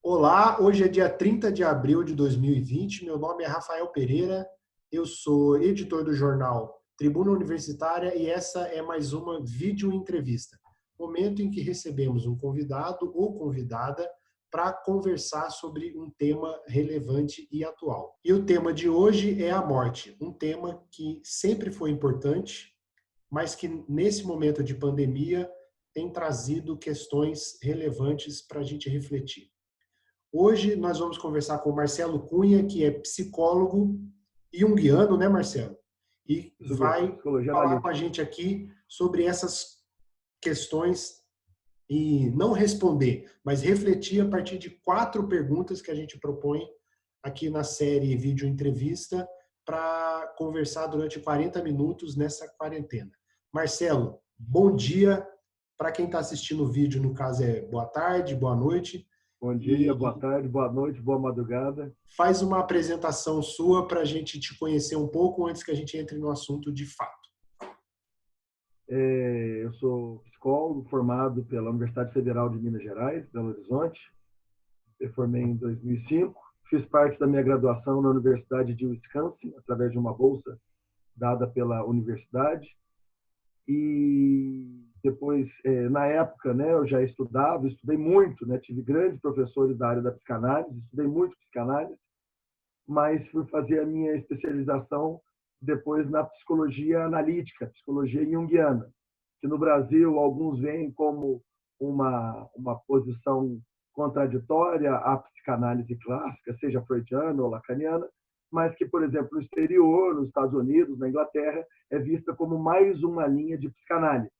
Olá, hoje é dia 30 de abril de 2020. Meu nome é Rafael Pereira, eu sou editor do jornal Tribuna Universitária e essa é mais uma vídeo entrevista, momento em que recebemos um convidado ou convidada para conversar sobre um tema relevante e atual. E o tema de hoje é a morte, um tema que sempre foi importante, mas que nesse momento de pandemia tem trazido questões relevantes para a gente refletir. Hoje nós vamos conversar com o Marcelo Cunha, que é psicólogo junguiano, né, Marcelo? E Isso mesmo, vai psicologia falar com a analítica. gente aqui sobre essas questões e não responder, mas refletir a partir de 4 perguntas que a gente propõe aqui na série Vídeo Entrevista para conversar durante 40 minutos nessa quarentena. Marcelo, bom dia. Para quem está assistindo o vídeo, no caso é boa tarde, boa noite. Bom dia, boa E tarde, boa noite, boa madrugada. faz uma apresentação sua para a gente te conhecer um pouco antes que a gente entre no assunto de fato. Eu sou psicólogo formado pela Universidade Federal de Minas Gerais, Belo Horizonte. Eu formei em 2005. Fiz parte da minha graduação na Universidade de Wisconsin, através de uma bolsa dada pela universidade. E depois, na época, né, eu já estudei muito, né, tive grandes professores da área da psicanálise, estudei muito psicanálise, mas fui fazer a minha especialização depois na psicologia analítica, psicologia junguiana, que no Brasil alguns veem como uma posição contraditória à psicanálise clássica, seja freudiana ou lacaniana, mas que, por exemplo, no exterior, nos Estados Unidos, na Inglaterra, é vista como mais uma linha de psicanálise,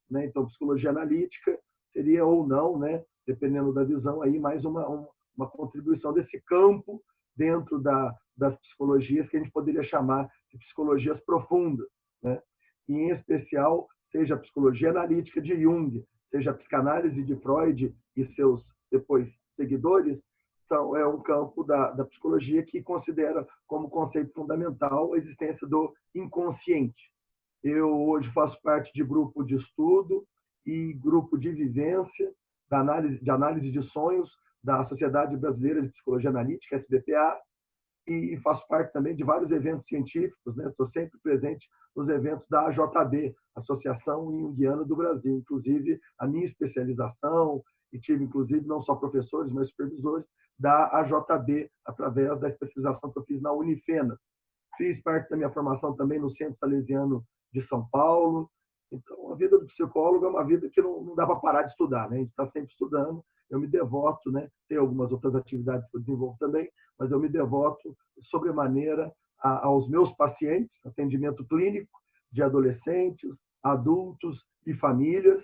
né? Então, psicologia analítica seria ou não, né, dependendo da visão, aí mais uma contribuição desse campo dentro das psicologias que a gente poderia chamar de psicologias profundas, né? E, em especial, seja a psicologia analítica de Jung, seja a psicanálise de Freud e seus depois seguidores, é um campo da psicologia que considera como conceito fundamental a existência do inconsciente. Eu hoje faço parte de grupo de estudo e grupo de vivência de análise de sonhos da Sociedade Brasileira de Psicologia Analítica, SBPA, e faço parte também de vários eventos científicos, né? Estou sempre presente nos eventos da AJB, Associação Junguiana do Brasil, inclusive a minha especialização, e tive, inclusive, não só professores, mas supervisores da AJB, através da especialização que eu fiz na Unifenas. Fiz parte da minha formação também no Centro Salesiano de São Paulo. Então, a vida do psicólogo é uma vida que não dá para parar de estudar, né? A gente está sempre estudando. Eu me devoto, né? Tem algumas outras atividades que eu desenvolvo também, mas eu me devoto sobremaneira aos meus pacientes, atendimento clínico de adolescentes, adultos e famílias,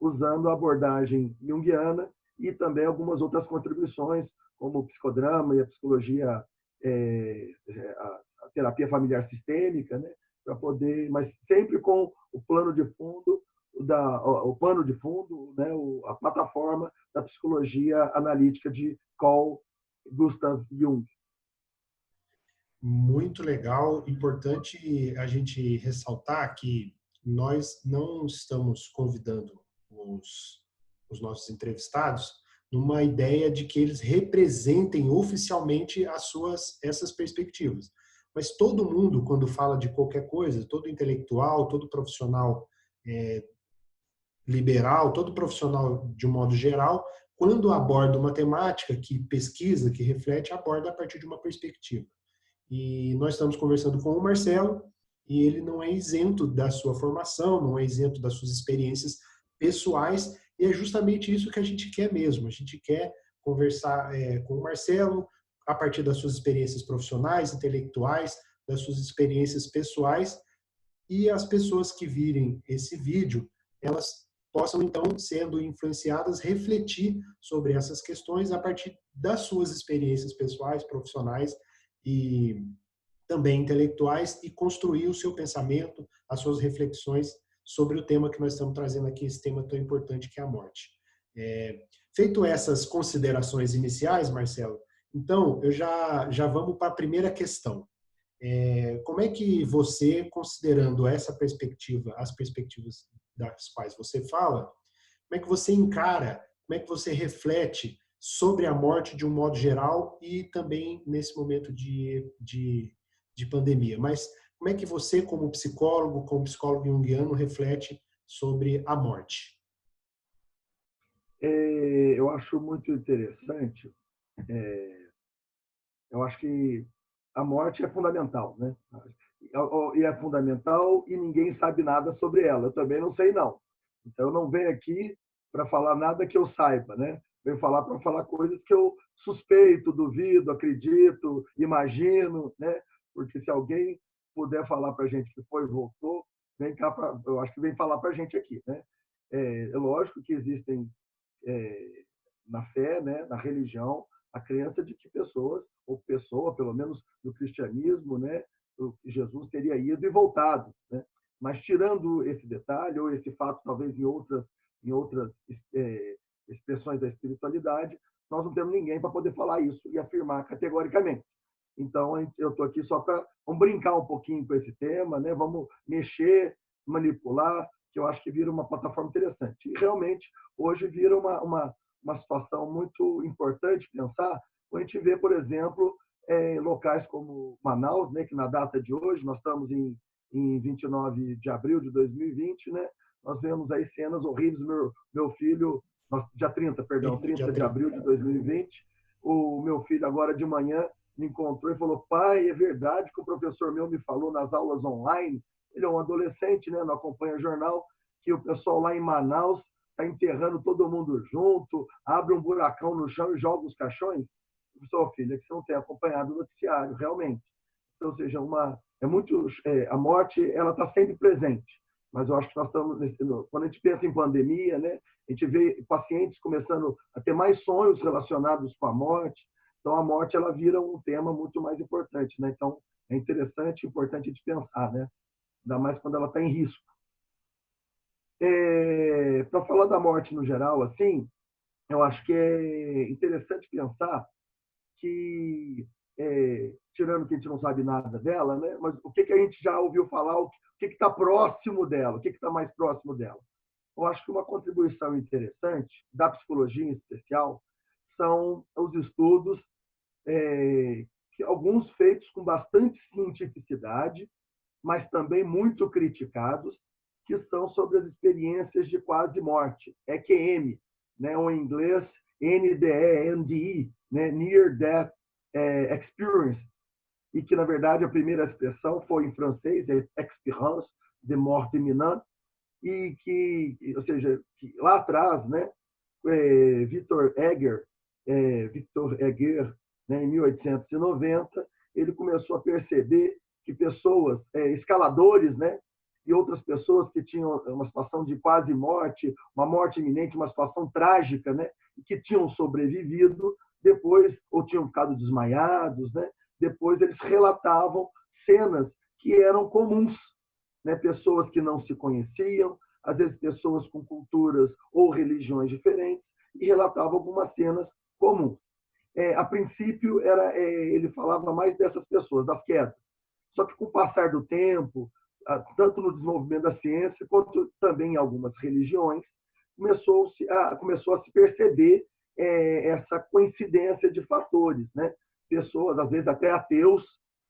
usando a abordagem junguiana e também algumas outras contribuições, como o psicodrama e a psicologia, a terapia familiar sistêmica, né? Para poder, mas sempre com o plano de fundo né, a plataforma da psicologia analítica de Carl Gustav Jung. Muito legal, importante a gente ressaltar que nós não estamos convidando os nossos entrevistados numa ideia de que eles representem oficialmente essas perspectivas. Mas todo mundo, quando fala de qualquer coisa, todo intelectual, todo profissional liberal, todo profissional de um modo geral, quando aborda uma temática que pesquisa, que reflete, aborda a partir de uma perspectiva. E nós estamos conversando com o Marcelo, e ele não é isento da sua formação, não é isento das suas experiências pessoais, e é justamente isso que a gente quer mesmo. A gente quer conversar com o Marcelo a partir das suas experiências profissionais, intelectuais, das suas experiências pessoais, e as pessoas que virem esse vídeo, elas possam, então, sendo influenciadas, refletir sobre essas questões a partir das suas experiências pessoais, profissionais e também intelectuais e construir o seu pensamento, as suas reflexões sobre o tema que nós estamos trazendo aqui, esse tema tão importante que é a morte. Feito essas considerações iniciais, Marcelo, então, já vamos para a primeira questão. Como é que você, considerando essa perspectiva, as perspectivas das quais você fala, como é que você encara, como é que você reflete sobre a morte de um modo geral e também nesse momento de pandemia. Mas como é que você, como psicólogo junguiano, reflete sobre a morte? Eu acho muito interessante. Eu acho que a morte é fundamental, né? E é fundamental e ninguém sabe nada sobre ela. Eu também não sei, não. Então, eu não venho aqui para falar nada que eu saiba, né? Venho falar para falar coisas que eu suspeito, duvido, acredito, imagino, né? Porque se alguém puder falar para a gente que foi e voltou, vem cá eu acho que vem falar para a gente aqui, né? É lógico que existem na fé, né, na religião, a crença de que pessoas, ou pessoa, pelo menos no cristianismo, né, Jesus teria ido e voltado, né? Mas tirando esse detalhe ou esse fato, talvez em outras expressões da espiritualidade, nós não temos ninguém para poder falar isso e afirmar categoricamente. Então, eu estou aqui só para vamos brincar um pouquinho com esse tema, né? Vamos mexer, manipular, que eu acho que vira uma plataforma interessante. E realmente, hoje vira uma situação muito importante pensar, quando a gente vê, por exemplo, locais como Manaus, né, que na data de hoje, nós estamos em 29 de abril de 2020, né, nós vemos aí cenas horríveis. Meu filho, dia 30, perdão, 30 de abril de 2020, o meu filho agora de manhã me encontrou e falou: pai, é verdade que o professor meu me falou nas aulas online, ele é um adolescente, né, não acompanha jornal, que o pessoal lá em Manaus está enterrando todo mundo junto, abre um buracão no chão e joga os caixões. Só, filha, que você não tem acompanhado o noticiário, realmente. Então, ou seja, a morte ela está sempre presente. Mas eu acho que nós estamos, quando a gente pensa em pandemia, né, a gente vê pacientes começando a ter mais sonhos relacionados com a morte. Então, a morte ela vira um tema muito mais importante, né? Então, é interessante e importante a gente pensar, né? Ainda mais quando ela está em risco. Para falar da morte no geral, assim, eu acho que é interessante pensar que, tirando que a gente não sabe nada dela, né? Mas o que a gente já ouviu falar, o que está próximo dela, o que está mais próximo dela. Eu acho que uma contribuição interessante da psicologia em especial são os estudos, alguns feitos com bastante cientificidade, mas também muito criticados, que são sobre as experiências de quase morte, EQM, né, ou em inglês NDE, né, Near Death Experience, e que, na verdade, a primeira expressão foi em francês, Expérience de Mort Imminente, e que, ou seja, que lá atrás, né, Victor Egger, né, em 1890, ele começou a perceber que pessoas, escaladores, né, e outras pessoas que tinham uma situação de quase morte, uma morte iminente, uma situação trágica, né, e que tinham sobrevivido, depois, ou tinham ficado desmaiados, né, depois eles relatavam cenas que eram comuns, né, pessoas que não se conheciam, às vezes pessoas com culturas ou religiões diferentes, e relatavam algumas cenas comuns. A princípio, ele falava mais dessas pessoas, das quedas. Só que, com o passar do tempo, tanto no desenvolvimento da ciência, quanto também em algumas religiões, começou a se perceber essa coincidência de fatores, né? Pessoas, às vezes até ateus,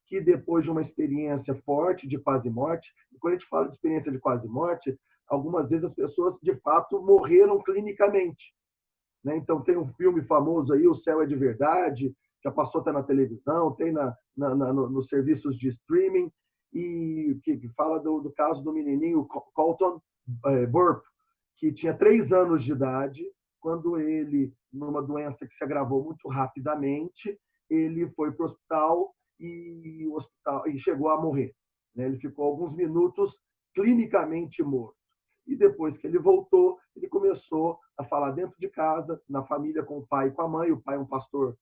que depois de uma experiência forte de quase morte, e quando a gente fala de experiência de quase morte, algumas vezes as pessoas, de fato, morreram clinicamente, né? Então, tem um filme famoso aí, O Céu é de Verdade, já passou até na televisão, tem nos serviços de streaming, e que fala do caso do menininho Colton Burp, que tinha 3 anos de idade, quando ele, numa doença que se agravou muito rapidamente, ele foi para o hospital e chegou a morrer, né? Ele ficou alguns minutos clinicamente morto. E depois que ele voltou, ele começou a falar dentro de casa, na família, com o pai e com a mãe. O pai é um pastor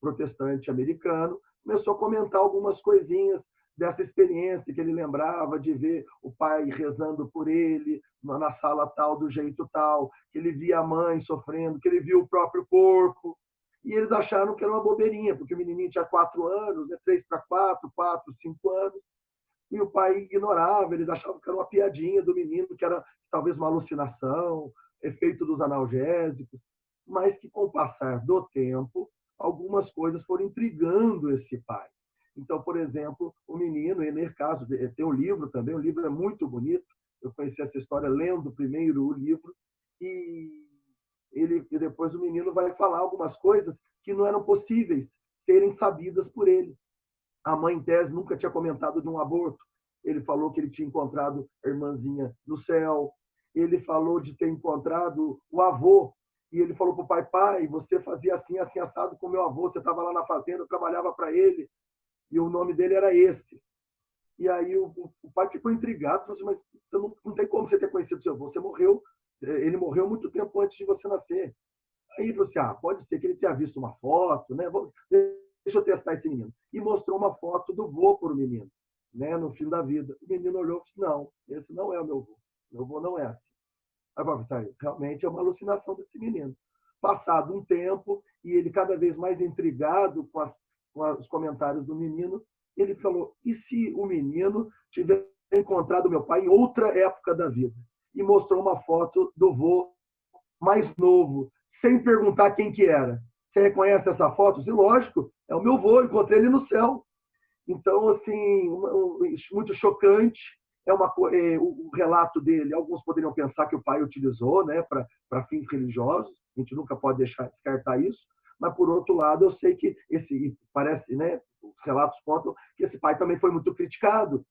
protestante americano. Começou a comentar algumas coisinhas dessa experiência que ele lembrava de ver o pai rezando por ele na sala tal, do jeito tal, que ele via a mãe sofrendo, que ele via o próprio corpo. E eles acharam que era uma bobeirinha, porque o menininho tinha 4 anos, né? 3 para 4, 4, 5 anos, e o pai ignorava, eles achavam que era uma piadinha do menino, que era talvez uma alucinação, efeito dos analgésicos. mas que, com o passar do tempo, algumas coisas foram intrigando esse pai. Então, por exemplo, o menino, e nesse caso, tem um livro também, o livro é muito bonito, eu conheci essa história lendo primeiro o livro, e depois o menino vai falar algumas coisas que não eram possíveis serem sabidas por ele. A mãe, em tese, nunca tinha comentado de um aborto. Ele falou que ele tinha encontrado a irmãzinha no céu. Ele falou de ter encontrado o avô. E ele falou para o pai, pai, você fazia assim, assim, assado com o meu avô. Você estava lá na fazenda, eu trabalhava para ele. E o nome dele era esse. E aí o pai ficou intrigado. Falou assim, mas você não tem como você ter conhecido seu avô. Você morreu. Ele morreu muito tempo antes de você nascer. Aí ele falou assim, pode ser que ele tenha visto uma foto, né? Deixa eu testar esse menino. E mostrou uma foto do vô para o menino, né? No fim da vida. O menino olhou e disse, não, esse não é o meu vô. Meu vô não é assim. Aí eu falei, realmente é uma alucinação desse menino. Passado um tempo, e ele cada vez mais intrigado com os comentários do menino, ele falou, e se o menino tiver encontrado meu pai em outra época da vida? E mostrou uma foto do vô mais novo, sem perguntar quem que era. Você reconhece essa foto? Sim, lógico, é o meu avô, encontrei ele no céu. Então, assim, muito chocante. O relato dele, alguns poderiam pensar que o pai utilizou, né, para fins religiosos, a gente nunca pode descartar isso, mas, por outro lado, eu sei que parece, né, os relatos contam que esse pai também foi muito criticado,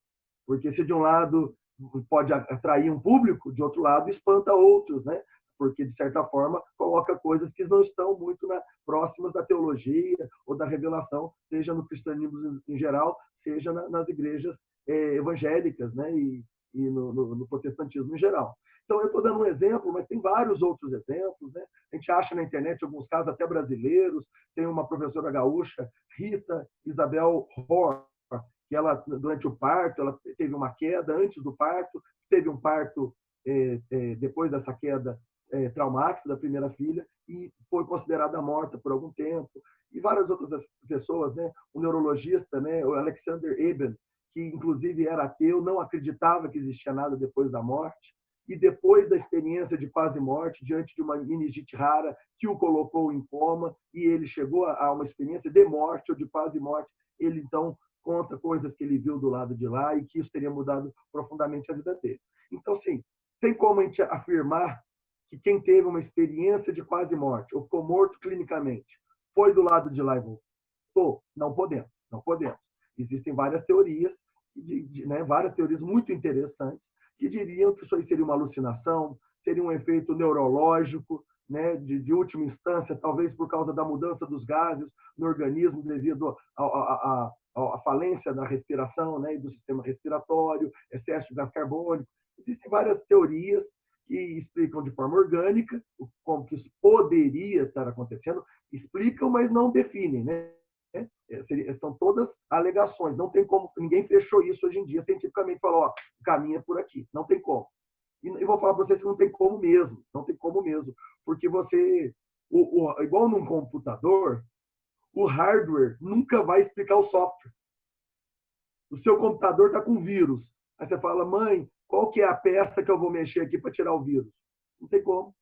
porque se de um lado pode atrair um público, de outro lado espanta outros, né? Porque, de certa forma, coloca coisas que não estão muito próximas da teologia ou da revelação, seja no cristianismo em geral, seja nas igrejas evangélicas, né? E no protestantismo em geral. Então, eu estou dando um exemplo, mas tem vários outros exemplos, né? A gente acha na internet alguns casos até brasileiros. Tem uma professora gaúcha, Rita Isabel Rohr, que ela, durante o parto, ela teve uma queda antes do parto, teve um parto depois dessa queda traumática da primeira filha e foi considerada morta por algum tempo. E várias outras pessoas, né? O neurologista, né? O Alexander Eben, que inclusive era ateu, não acreditava que existia nada depois da morte. E depois da experiência de quase morte, diante de uma meningite rara que o colocou em coma, e ele chegou a uma experiência de morte ou de quase morte, ele então conta coisas que ele viu do lado de lá e que isso teria mudado profundamente a vida dele. Então, sim, tem como a gente afirmar que quem teve uma experiência de quase morte ou ficou morto clinicamente foi do lado de lá e voltou? Não podemos, não podemos. Existem várias teorias, né, várias teorias muito interessantes que diriam que isso aí seria uma alucinação, seria um efeito neurológico, né, de última instância, talvez por causa da mudança dos gases no organismo devido à falência da respiração, né, e do sistema respiratório, excesso de gás carbônico. Existem várias teorias que explicam de forma orgânica como que isso poderia estar acontecendo, explicam, mas não definem, né? São todas alegações, não tem como, ninguém fechou isso hoje em dia cientificamente, falou, o caminho é por aqui, não tem como. E vou falar para vocês que não tem como mesmo, não tem como mesmo, porque você, igual num computador, o hardware nunca vai explicar o software. O seu computador está com vírus. Aí você fala, mãe, qual que é a peça que eu vou mexer aqui para tirar o vírus? Não tem como.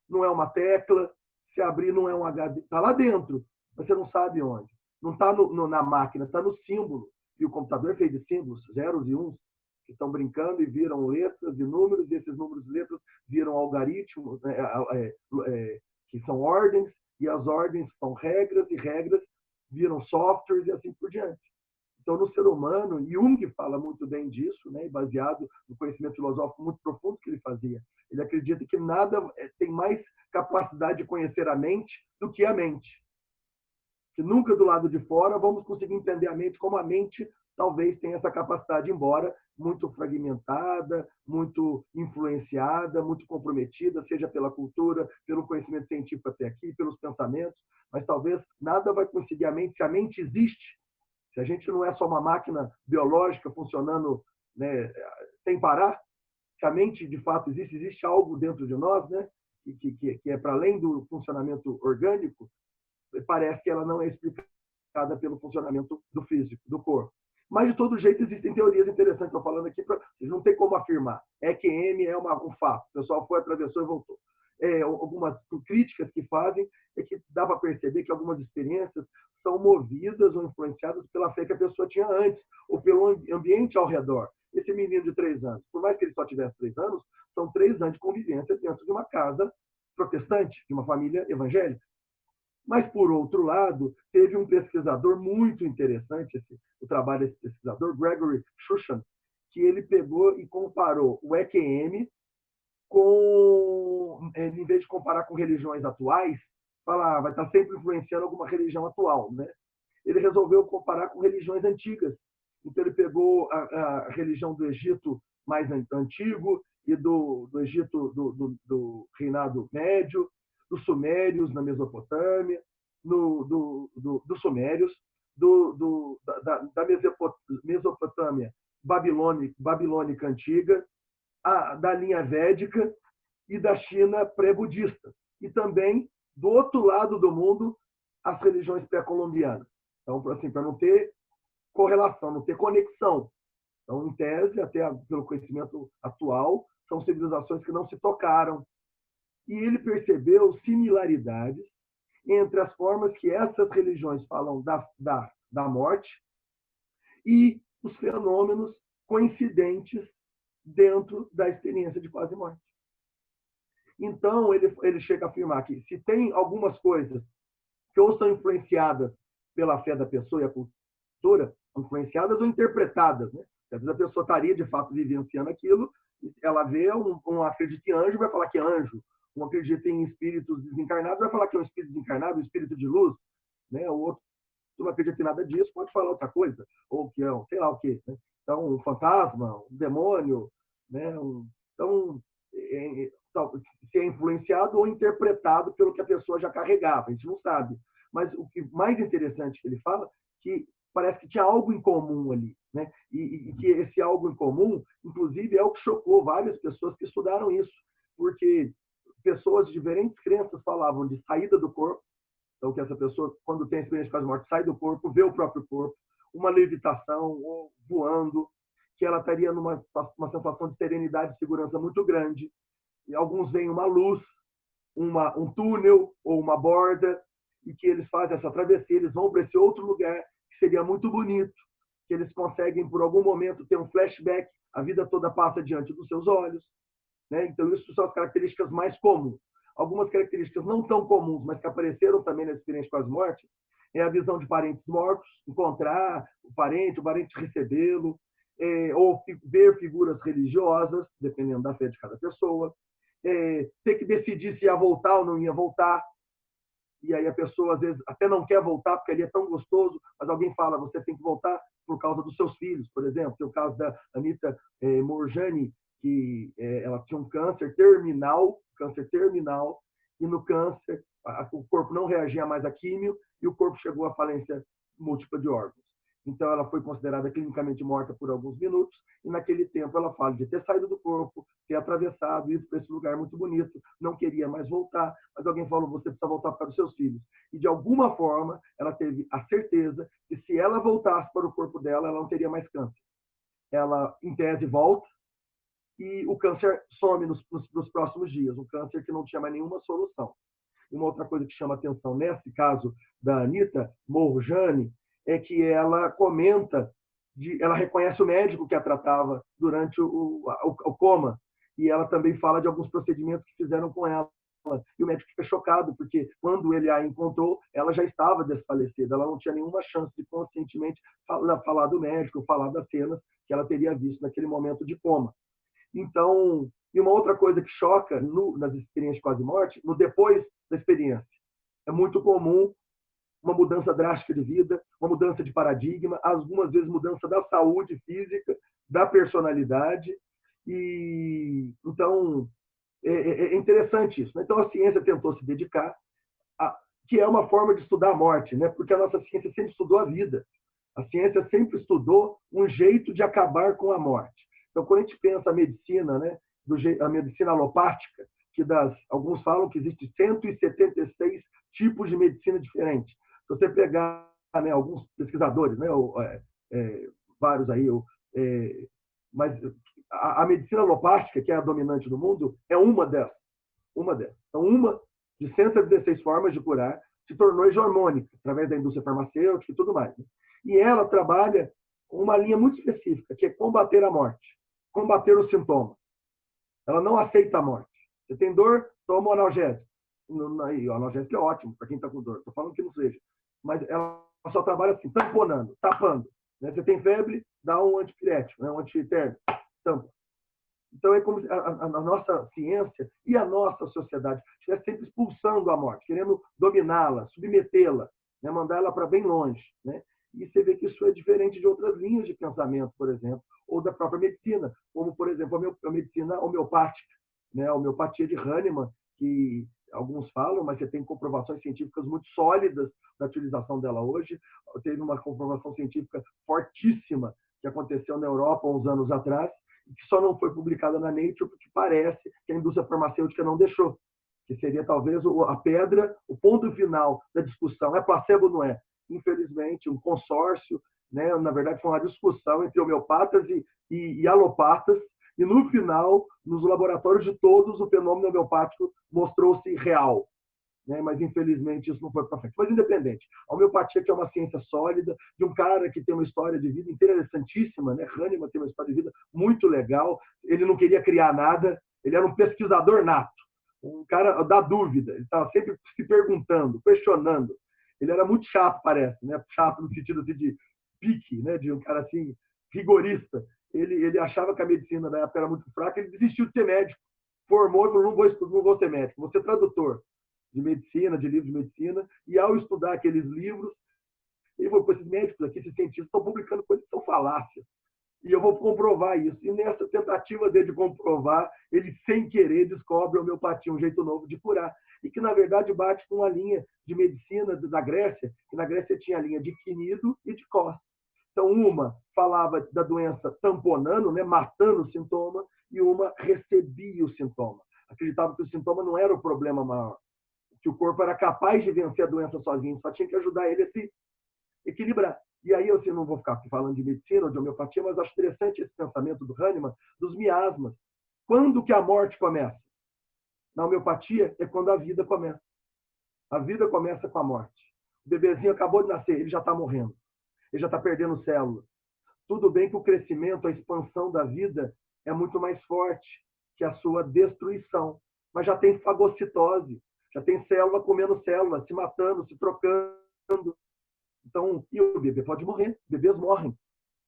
Não é uma tecla, se abrir não é um HD. Está lá dentro, mas você não sabe onde. Não está na máquina, está no símbolo. E o computador é feito de símbolos, zeros e uns, que estão brincando e viram letras e números, e esses números e letras viram algoritmos, né, que são ordens, e as ordens são regras, e regras viram softwares e assim por diante. Então, no ser humano, Jung fala muito bem disso, né, baseado no conhecimento filosófico muito profundo que ele fazia. Ele acredita que nada tem mais capacidade de conhecer a mente do que a mente. Que nunca do lado de fora vamos conseguir entender a mente como a mente talvez tenha essa capacidade, embora muito fragmentada, muito influenciada, muito comprometida, seja pela cultura, pelo conhecimento científico até aqui, pelos pensamentos, mas talvez nada vai conseguir a mente, se a mente existe. Se a gente não é só uma máquina biológica funcionando, né, sem parar, se a mente de fato existe algo dentro de nós, né, que é para além do funcionamento orgânico, parece que ela não é explicada pelo funcionamento do físico, do corpo. Mas, de todo jeito, existem teorias interessantes. Estou falando aqui, não tem como afirmar. EQM é um fato. O pessoal foi, atravessou e voltou. algumas críticas que fazem, é que dá para perceber que algumas experiências são movidas ou influenciadas pela fé que a pessoa tinha antes, ou pelo ambiente ao redor. Esse menino de 3 anos, por mais que ele só tivesse 3 anos, são 3 anos de convivência dentro de uma casa protestante, de uma família evangélica. Mas, por outro lado, teve um pesquisador muito interessante, o trabalho desse pesquisador, Gregory Shushan, que ele pegou e comparou o EQM com, em vez de comparar com religiões atuais, falar, vai estar sempre influenciando alguma religião atual, né? Ele resolveu comparar com religiões antigas. Então, ele pegou a religião do Egito mais antigo e do Egito do Reinado Médio, dos Sumérios na Mesopotâmia, dos Sumérios, da Mesopotâmia babilônica antiga, da linha védica e da China pré-budista. E também, do outro lado do mundo, as religiões pré-colombianas. Então, assim, para não ter correlação, não ter conexão. Então, em tese, até pelo conhecimento atual, são civilizações que não se tocaram. E ele percebeu similaridades entre as formas que essas religiões falam da morte e os fenômenos coincidentes dentro da experiência de quase morte. Então, ele chega a afirmar que se tem algumas coisas que ou são influenciadas pela fé da pessoa e a cultura, influenciadas ou interpretadas, né? Às vezes a pessoa estaria, de fato, vivenciando aquilo, ela vê um acredita em anjo, vai falar que é anjo. Um acredita em espíritos desencarnados, vai falar que é um espírito desencarnado, um espírito de luz, né? O outro não acredita em nada disso, pode falar outra coisa, ou que é um, sei lá o quê, né? Então, um fantasma, um demônio, né? Então, se é influenciado ou interpretado pelo que a pessoa já carregava, a gente não sabe. Mas o que mais interessante que ele fala, que parece que tinha algo em comum ali, né? E que esse algo em comum, inclusive, é o que chocou várias pessoas que estudaram isso, porque pessoas de diferentes crenças falavam de saída do corpo, então que essa pessoa, quando tem experiência de quase morte, sai do corpo, vê o próprio corpo, uma levitação, ou voando, que ela estaria numa sensação de serenidade e segurança muito grande. E alguns veem uma luz, um túnel ou uma borda, e que eles fazem essa travessia, eles vão para esse outro lugar, que seria muito bonito, que eles conseguem, por algum momento, ter um flashback, a vida toda passa diante dos seus olhos, né? Então, isso são as características mais comuns. Algumas características não tão comuns, mas que apareceram também na experiência quase morte, é a visão de parentes mortos, encontrar o parente recebê-lo, ou ver figuras religiosas, dependendo da fé de cada pessoa, ter que decidir se ia voltar ou não ia voltar, e aí a pessoa, às vezes, até não quer voltar, porque ali é tão gostoso, mas alguém fala, você tem que voltar por causa dos seus filhos, por exemplo. Tem o caso da Anita Moorjani, que ela tinha um câncer terminal, e no câncer o corpo não reagia mais à químio, e o corpo chegou à falência múltipla de órgãos. Então, ela foi considerada clinicamente morta por alguns minutos, e naquele tempo ela fala de ter saído do corpo, ter atravessado, ido para esse lugar muito bonito, não queria mais voltar, mas alguém falou, você precisa voltar para os seus filhos. E, de alguma forma, ela teve a certeza que se ela voltasse para o corpo dela, ela não teria mais câncer. Ela, em tese, volta, e o câncer some nos próximos dias, um câncer que não tinha mais nenhuma solução. Uma outra coisa que chama atenção nesse caso da Anita Moorjani é que ela comenta, ela reconhece o médico que a tratava durante o coma, e ela também fala de alguns procedimentos que fizeram com ela. E o médico fica chocado, porque quando ele a encontrou, ela já estava desfalecida, ela não tinha nenhuma chance de conscientemente falar do médico, falar das cenas que ela teria visto naquele momento de coma. Então, e uma outra coisa que choca nas experiências de quase morte, no depois da experiência. É muito comum uma mudança drástica de vida, uma mudança de paradigma, algumas vezes mudança da saúde física, da personalidade. E então é interessante isso, né? Então a ciência tentou se dedicar que é uma forma de estudar a morte, né? Porque a nossa ciência sempre estudou a vida. A ciência sempre estudou um jeito de acabar com a morte. Então, quando a gente pensa a medicina, né, a medicina alopática, que alguns falam que existe 176 tipos de medicina diferentes. Se você pegar, né, alguns pesquisadores, né, vários aí, mas a medicina alopática, que é a dominante no mundo, é uma delas. Uma delas. Então, uma de 116 formas de curar se tornou hegemônica, através da indústria farmacêutica e tudo mais. Né? E ela trabalha com uma linha muito específica, que é combater a morte, combater o sintoma. Ela não aceita a morte. Você tem dor, toma um analgésico. E o analgésico é ótimo para quem está com dor. Estou falando que não seja. Mas ela só trabalha assim, tamponando, tapando. Né? Você tem febre, dá um antipirético, né? Um antitérmico, tampa. Então, é como a nossa ciência e a nossa sociedade estivesse sempre expulsando a morte, querendo dominá-la, submetê-la, né? Mandá-la para bem longe. Né? E você vê que isso é diferente de outras linhas de pensamento, por exemplo, ou da própria medicina, como, por exemplo, a medicina homeopática, né? A homeopatia de Hahnemann, que alguns falam, mas você tem comprovações científicas muito sólidas da utilização dela hoje. Teve uma comprovação científica fortíssima que aconteceu na Europa há uns anos atrás, que só não foi publicada na Nature porque parece que a indústria farmacêutica não deixou, que seria talvez a pedra, o ponto final da discussão. É placebo ou não é? Infelizmente, um consórcio, né? Na verdade, foi uma discussão entre homeopatas e alopatas, e no final, nos laboratórios de todos, o fenômeno homeopático mostrou-se real. Né? Mas, infelizmente, isso não foi para frente. Mas, independente, a homeopatia, que é uma ciência sólida, de um cara que tem uma história de vida interessantíssima, né? Hahnemann tem uma história de vida muito legal, ele não queria criar nada, ele era um pesquisador nato, um cara da dúvida, ele estava sempre se perguntando, questionando. Ele era muito chato, parece, né? Chato no sentido assim, de pique, né? De um cara assim, rigorista. Ele achava que a medicina da época era muito fraca, ele desistiu de ser médico, formou e falou, não vou ser médico, vou ser tradutor de medicina, de livros de medicina, e ao estudar aqueles livros, ele falou, esses médicos aqui, esses cientistas, estão publicando coisas que são falácias, e eu vou comprovar isso. E nessa tentativa dele de comprovar, ele, sem querer, descobre a homeopatia, um jeito novo de curar, e que, na verdade, bate com uma linha de medicina da Grécia, que na Grécia tinha a linha de Quinido e de Cos. Então, uma falava da doença tamponando, né, matando o sintoma, e uma recebia o sintoma. Acreditava que o sintoma não era o problema maior, que o corpo era capaz de vencer a doença sozinho, só tinha que ajudar ele a se equilibrar. E aí eu não vou ficar aqui falando de medicina ou de homeopatia, mas acho interessante esse pensamento do Hahnemann, dos miasmas. Quando que a morte começa? Na homeopatia é quando a vida começa. A vida começa com a morte. O bebezinho acabou de nascer, ele já está morrendo. Ele já está perdendo células. Tudo bem que o crescimento, a expansão da vida é muito mais forte que a sua destruição. Mas já tem fagocitose. Já tem célula comendo célula, se matando, se trocando. Então, e o bebê pode morrer. Bebês morrem.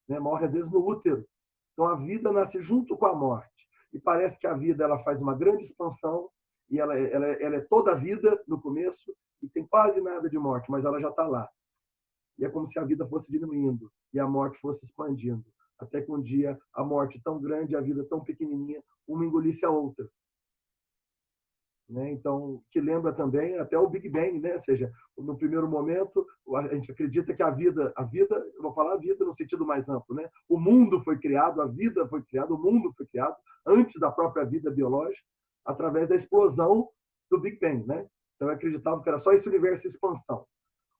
Né? Morre, às vezes, no útero. Então, a vida nasce junto com a morte. E parece que a vida ela faz uma grande expansão e ela é toda a vida no começo e tem quase nada de morte, mas ela já está lá. E é como se a vida fosse diminuindo e a morte fosse expandindo. Até que um dia a morte tão grande, a vida tão pequenininha, uma engolisse a outra. Né? Então, que lembra também até o Big Bang, né? Ou seja, no primeiro momento, a gente acredita que a vida, eu vou falar a vida no sentido mais amplo, né? O mundo foi criado, a vida foi criada, o mundo foi criado antes da própria vida biológica, através da explosão do Big Bang, né? Então, eu acreditava que era só esse universo de expansão.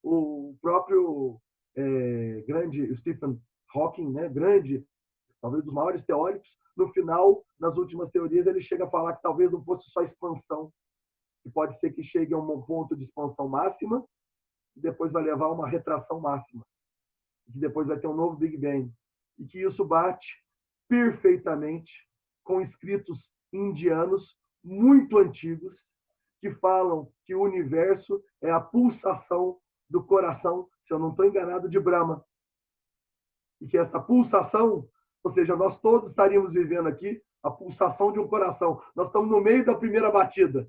O próprio grande Stephen Hawking, né? Grande, talvez dos maiores teóricos, no final, nas últimas teorias, ele chega a falar que talvez não fosse só expansão, que pode ser que chegue a um ponto de expansão máxima e depois vai levar a uma retração máxima, que depois vai ter um novo Big Bang, e que isso bate perfeitamente com escritos indianos muito antigos que falam que o universo é a pulsação do coração, se eu não estou enganado, de Brahma. E que essa pulsação, ou seja, nós todos estaríamos vivendo aqui a pulsação de um coração. Nós estamos no meio da primeira batida.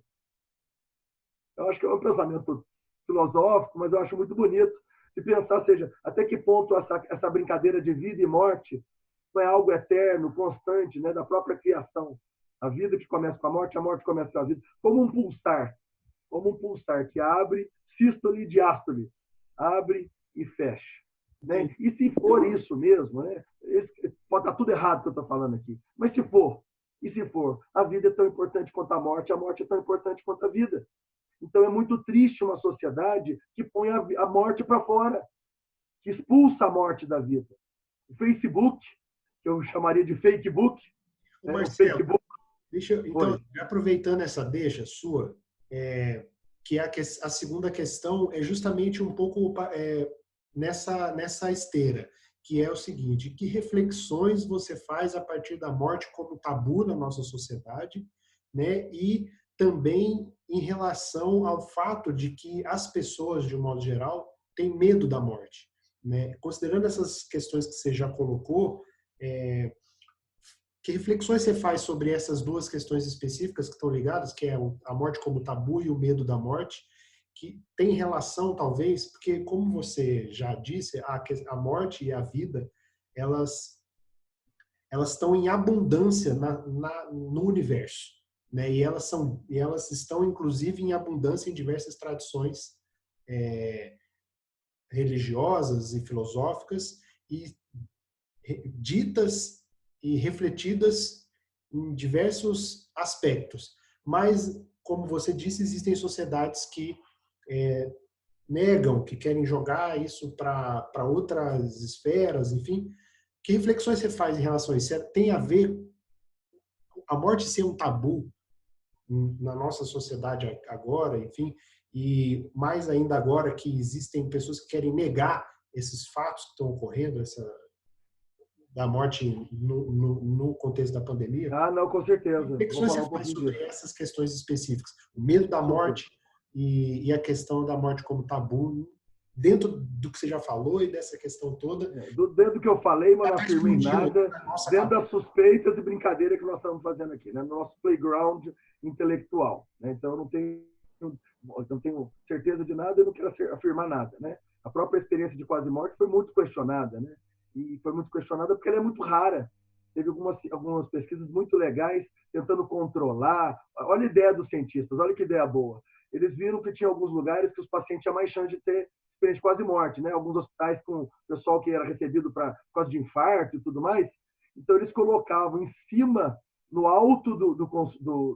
Eu acho que é um pensamento filosófico, mas eu acho muito bonito de pensar, ou seja, até que ponto essa brincadeira de vida e morte não é algo eterno, constante, né, da própria criação. A vida que começa com a morte começa com a vida. Como um pulsar que abre, sístole e diástole. Abre e fecha. Né? E se for isso mesmo, né? Pode estar tudo errado que eu estou falando aqui, mas se for, a vida é tão importante quanto a morte é tão importante quanto a vida. Então é muito triste uma sociedade que põe a morte para fora, que expulsa a morte da vida. O Facebook, que eu chamaria de fake book, o Marcelo, Facebook, Então, aproveitando essa deixa sua, que a segunda questão é justamente um pouco nessa esteira, que é o seguinte: que reflexões você faz a partir da morte como tabu na nossa sociedade, né? E também em relação ao fato de que as pessoas, de um modo geral, têm medo da morte, né? Considerando essas questões que você já colocou, que reflexões você faz sobre essas duas questões específicas que estão ligadas, que é a morte como tabu e o medo da morte, que tem relação, talvez, porque, como você já disse, a morte e a vida, elas estão em abundância no universo, né? E elas estão, inclusive, em abundância em diversas tradições religiosas e filosóficas, e ditas e refletidas em diversos aspectos. Mas, como você disse, existem sociedades que negam, que querem jogar isso para outras esferas, enfim. Que reflexões você faz em relação a isso? Tem a ver a morte ser um tabu na nossa sociedade agora, enfim, e mais ainda agora que existem pessoas que querem negar esses fatos que estão ocorrendo, da morte no contexto da pandemia. Ah, não, com certeza. O que Vou você falar um faz pouquinho sobre disso. essas questões específicas? O medo da Super. morte e a questão da morte como tabu, dentro do que você já falou e dessa questão toda, Dentro do que eu falei, mas não até afirmei explodiu nada, na nossa dentro das cabeça. suspeitas e brincadeiras que nós estamos fazendo aqui, né? No nosso playground intelectual. Né? Então, eu não tenho certeza de nada e não quero afirmar nada. Né? A própria experiência de quase morte foi muito questionada, né? E foi muito questionada porque ela é muito rara. Teve algumas pesquisas muito legais tentando controlar. Olha a ideia dos cientistas, olha que ideia boa. Eles viram que tinha alguns lugares que os pacientes tinham mais chance de ter experiência de quase morte, né? Alguns hospitais com pessoal que era recebido por causa de infarto e tudo mais. Então, eles colocavam em cima, no alto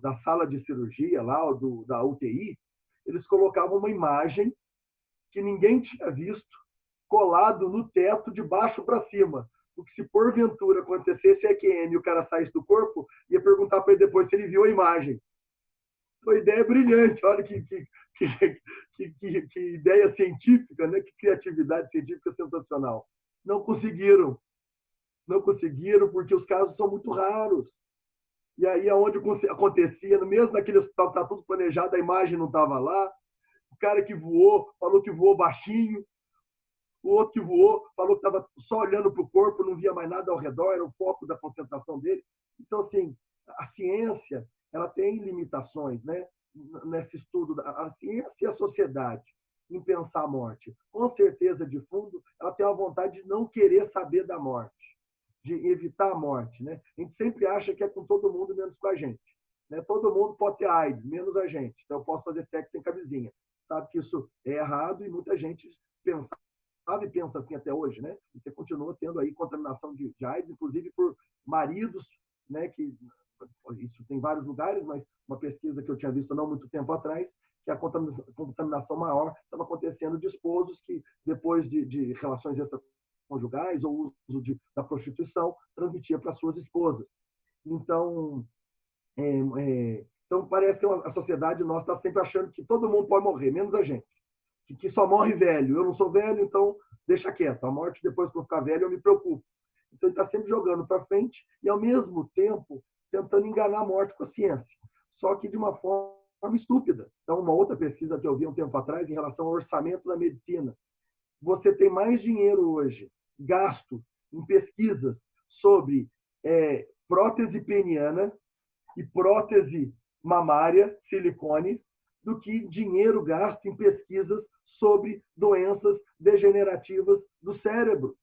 da sala de cirurgia, lá, da UTI, eles colocavam uma imagem que ninguém tinha visto, colado no teto, de baixo para cima. Porque se porventura acontecesse EQM e o cara saísse do corpo, ia perguntar para ele depois se ele viu a imagem. Uma ideia brilhante, olha que ideia científica, né? Que criatividade científica sensacional. Não conseguiram porque os casos são muito raros. E aí, aonde acontecia, mesmo naquele hospital que está tudo planejado, a imagem não estava lá. O cara que voou falou que voou baixinho. O outro que voou falou que estava só olhando para o corpo, não via mais nada ao redor, era o foco da concentração dele. Então, assim, a ciência ela tem limitações, né? Nesse estudo, a ciência e a sociedade em pensar a morte. Com certeza, de fundo, ela tem uma vontade de não querer saber da morte, de evitar a morte, né? A gente sempre acha que é com todo mundo, menos com a gente. Né? Todo mundo pode ter AIDS, menos a gente. Então, eu posso fazer sexo sem camisinha. Sabe que isso é errado e muita gente pensa e pensa assim até hoje, né? E você continua tendo aí contaminação de AIDS, inclusive por maridos, né? Que isso tem vários lugares, mas uma pesquisa que eu tinha visto não muito tempo atrás, que a contaminação maior estava acontecendo de esposos que, depois de relações extraconjugais ou uso da prostituição, transmitia para suas esposas. Então, então parece que a sociedade nossa está sempre achando que todo mundo pode morrer, menos a gente. Que só morre velho. Eu não sou velho, então deixa quieto. A morte, depois que eu ficar velho, eu me preocupo. Então, ele está sempre jogando para frente e, ao mesmo tempo, tentando enganar a morte com a ciência. Só que de uma forma estúpida. Então, uma outra pesquisa que eu vi um tempo atrás em relação ao orçamento da medicina. Você tem mais dinheiro hoje gasto em pesquisas sobre prótese peniana e prótese mamária, silicone, do que dinheiro gasto em pesquisas sobre doenças degenerativas do cérebro.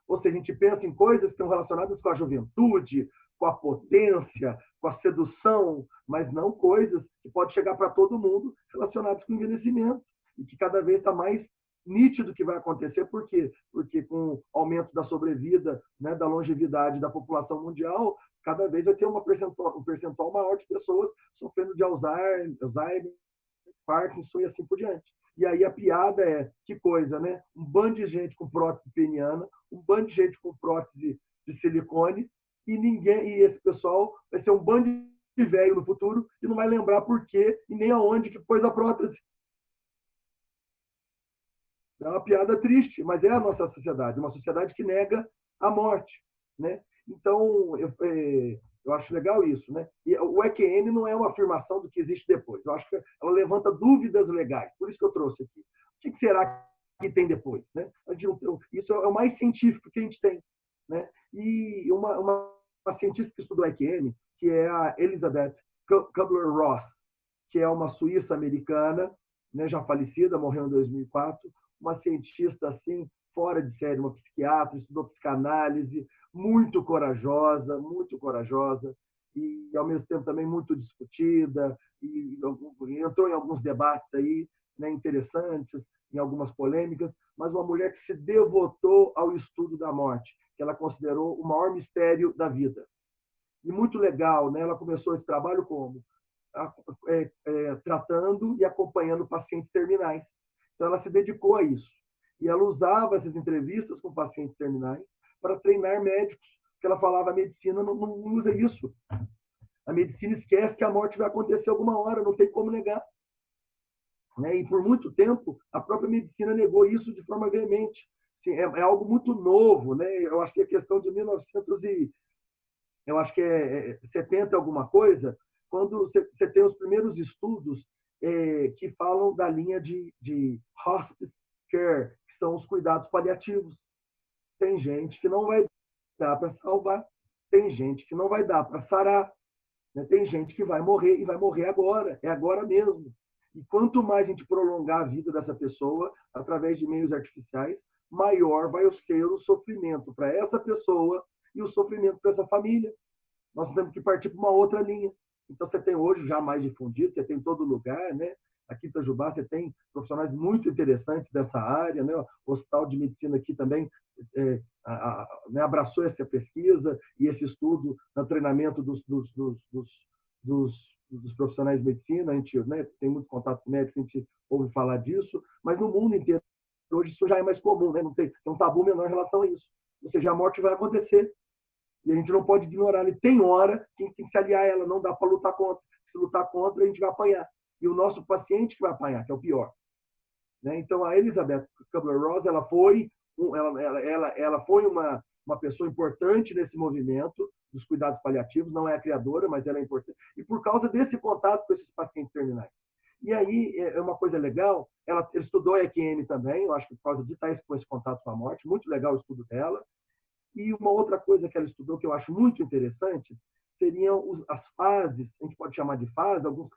Ou seja, a gente pensa em coisas que estão relacionadas com a juventude, com a potência, com a sedução, mas não coisas que podem chegar para todo mundo relacionadas com o envelhecimento e que cada vez está mais nítido que vai acontecer. Por quê? Porque com o aumento da sobrevida, né, da longevidade da população mundial, cada vez vai ter um percentual maior de pessoas sofrendo de Alzheimer, Parkinson e assim por diante. E aí a piada é, que coisa, né? Um bando de gente com prótese peniana, um bando de gente com prótese de silicone e esse pessoal vai ser um bando de velho no futuro e não vai lembrar por quê e nem aonde que pôs a prótese. É uma piada triste, mas é a nossa sociedade, uma sociedade que nega a morte, né? Então, eu acho legal isso, né? E o EQM não é uma afirmação do que existe depois. Eu acho que ela levanta dúvidas legais, por isso que eu trouxe aqui. O que será que tem depois, né? Isso é o mais científico que a gente tem, né? E uma cientista que estudou EQM, que é a Elizabeth Kubler-Ross, que é uma suíça americana, né, já falecida, morreu em 2004, uma cientista assim fora de série, uma psiquiatra, estudou psicanálise, muito corajosa e ao mesmo tempo também muito discutida e entrou em alguns debates aí, né, interessantes, em algumas polêmicas, mas uma mulher que se devotou ao estudo da morte, que ela considerou o maior mistério da vida. E muito legal, né? Ela começou esse trabalho como? Tratando e acompanhando pacientes terminais. Então, ela se dedicou a isso. E ela usava essas entrevistas com pacientes terminais para treinar médicos, porque ela falava, a medicina não usa isso. A medicina esquece que a morte vai acontecer alguma hora, não tem como negar. Né? E por muito tempo, a própria medicina negou isso de forma veemente. Assim, é algo muito novo, né? Eu acho que a questão de 70 alguma coisa, quando você tem os primeiros estudos que falam da linha de hospice care, que são os cuidados paliativos. Tem gente que não vai dar para salvar, tem gente que não vai dar para sarar, né? Tem gente que vai morrer e vai morrer agora, é agora mesmo. E quanto mais a gente prolongar a vida dessa pessoa através de meios artificiais, maior vai ser o sofrimento para essa pessoa e o sofrimento para essa família. Nós temos que partir para uma outra linha. Então, você tem hoje já mais difundido, você tem em todo lugar, né? Aqui em Itajubá, você tem profissionais muito interessantes dessa área, né? O Hospital de Medicina aqui também né, abraçou essa pesquisa e esse estudo no treinamento dos profissionais de medicina. A gente, né, tem muito contato com médicos, a gente ouve falar disso, mas no mundo inteiro, hoje, isso já é mais comum, né? Não tem um tabu menor em relação a isso. Ou seja, a morte vai acontecer. E a gente não pode ignorar. Ele tem hora que a gente tem que se aliar a ela, não dá para lutar contra. Se lutar contra, a gente vai apanhar. E o nosso paciente que vai apanhar, que é o pior. Né? Então, a Elizabeth Kubler-Ross, ela foi uma pessoa importante nesse movimento dos cuidados paliativos, não é a criadora, mas ela é importante. E por causa desse contato com esses pacientes terminais. E aí, é uma coisa legal, ela estudou EQM também, eu acho que por causa de estar com esse contato com a morte, muito legal o estudo dela. E uma outra coisa que ela estudou, que eu acho muito interessante, seriam as fases, a gente pode chamar de fase, alguns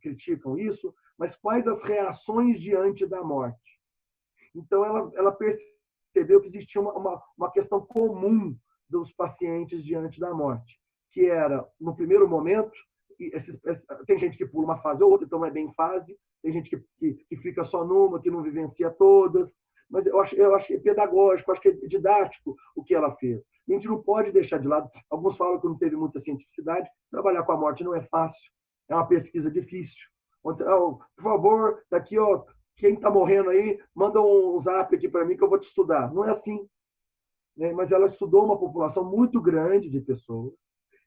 criticam isso, mas quais as reações diante da morte. Então, ela percebeu que existia uma questão comum dos pacientes diante da morte, que era, no primeiro momento, tem gente que pula uma fase ou outra, então não é bem fase, tem gente que fica só numa, que não vivencia todas, mas eu acho pedagógico, acho que é didático o que ela fez. A gente não pode deixar de lado. Alguns falam que não teve muita cientificidade. Trabalhar com a morte não é fácil. É uma pesquisa difícil. Por favor, daqui, quem está morrendo aí, manda um zap aqui para mim que eu vou te estudar. Não é assim. Né? Mas ela estudou uma população muito grande de pessoas.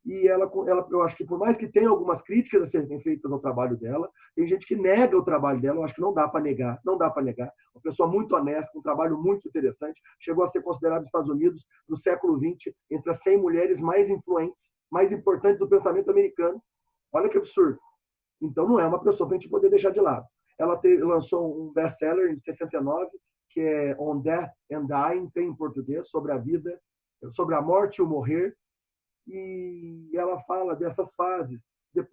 E eu acho que, por mais que tenha algumas críticas a serem feitas no trabalho dela, tem gente que nega o trabalho dela, eu acho que não dá para negar, não dá para negar. Uma pessoa muito honesta, um trabalho muito interessante, chegou a ser considerada nos Estados Unidos, no século XX, entre as 100 mulheres mais influentes, mais importantes do pensamento americano. Olha que absurdo. Então, não é uma pessoa para a gente poder deixar de lado. Ela lançou um best-seller em 69, que é On Death and Dying, tem em português, sobre a vida, sobre a morte e o morrer. E ela fala dessas fases,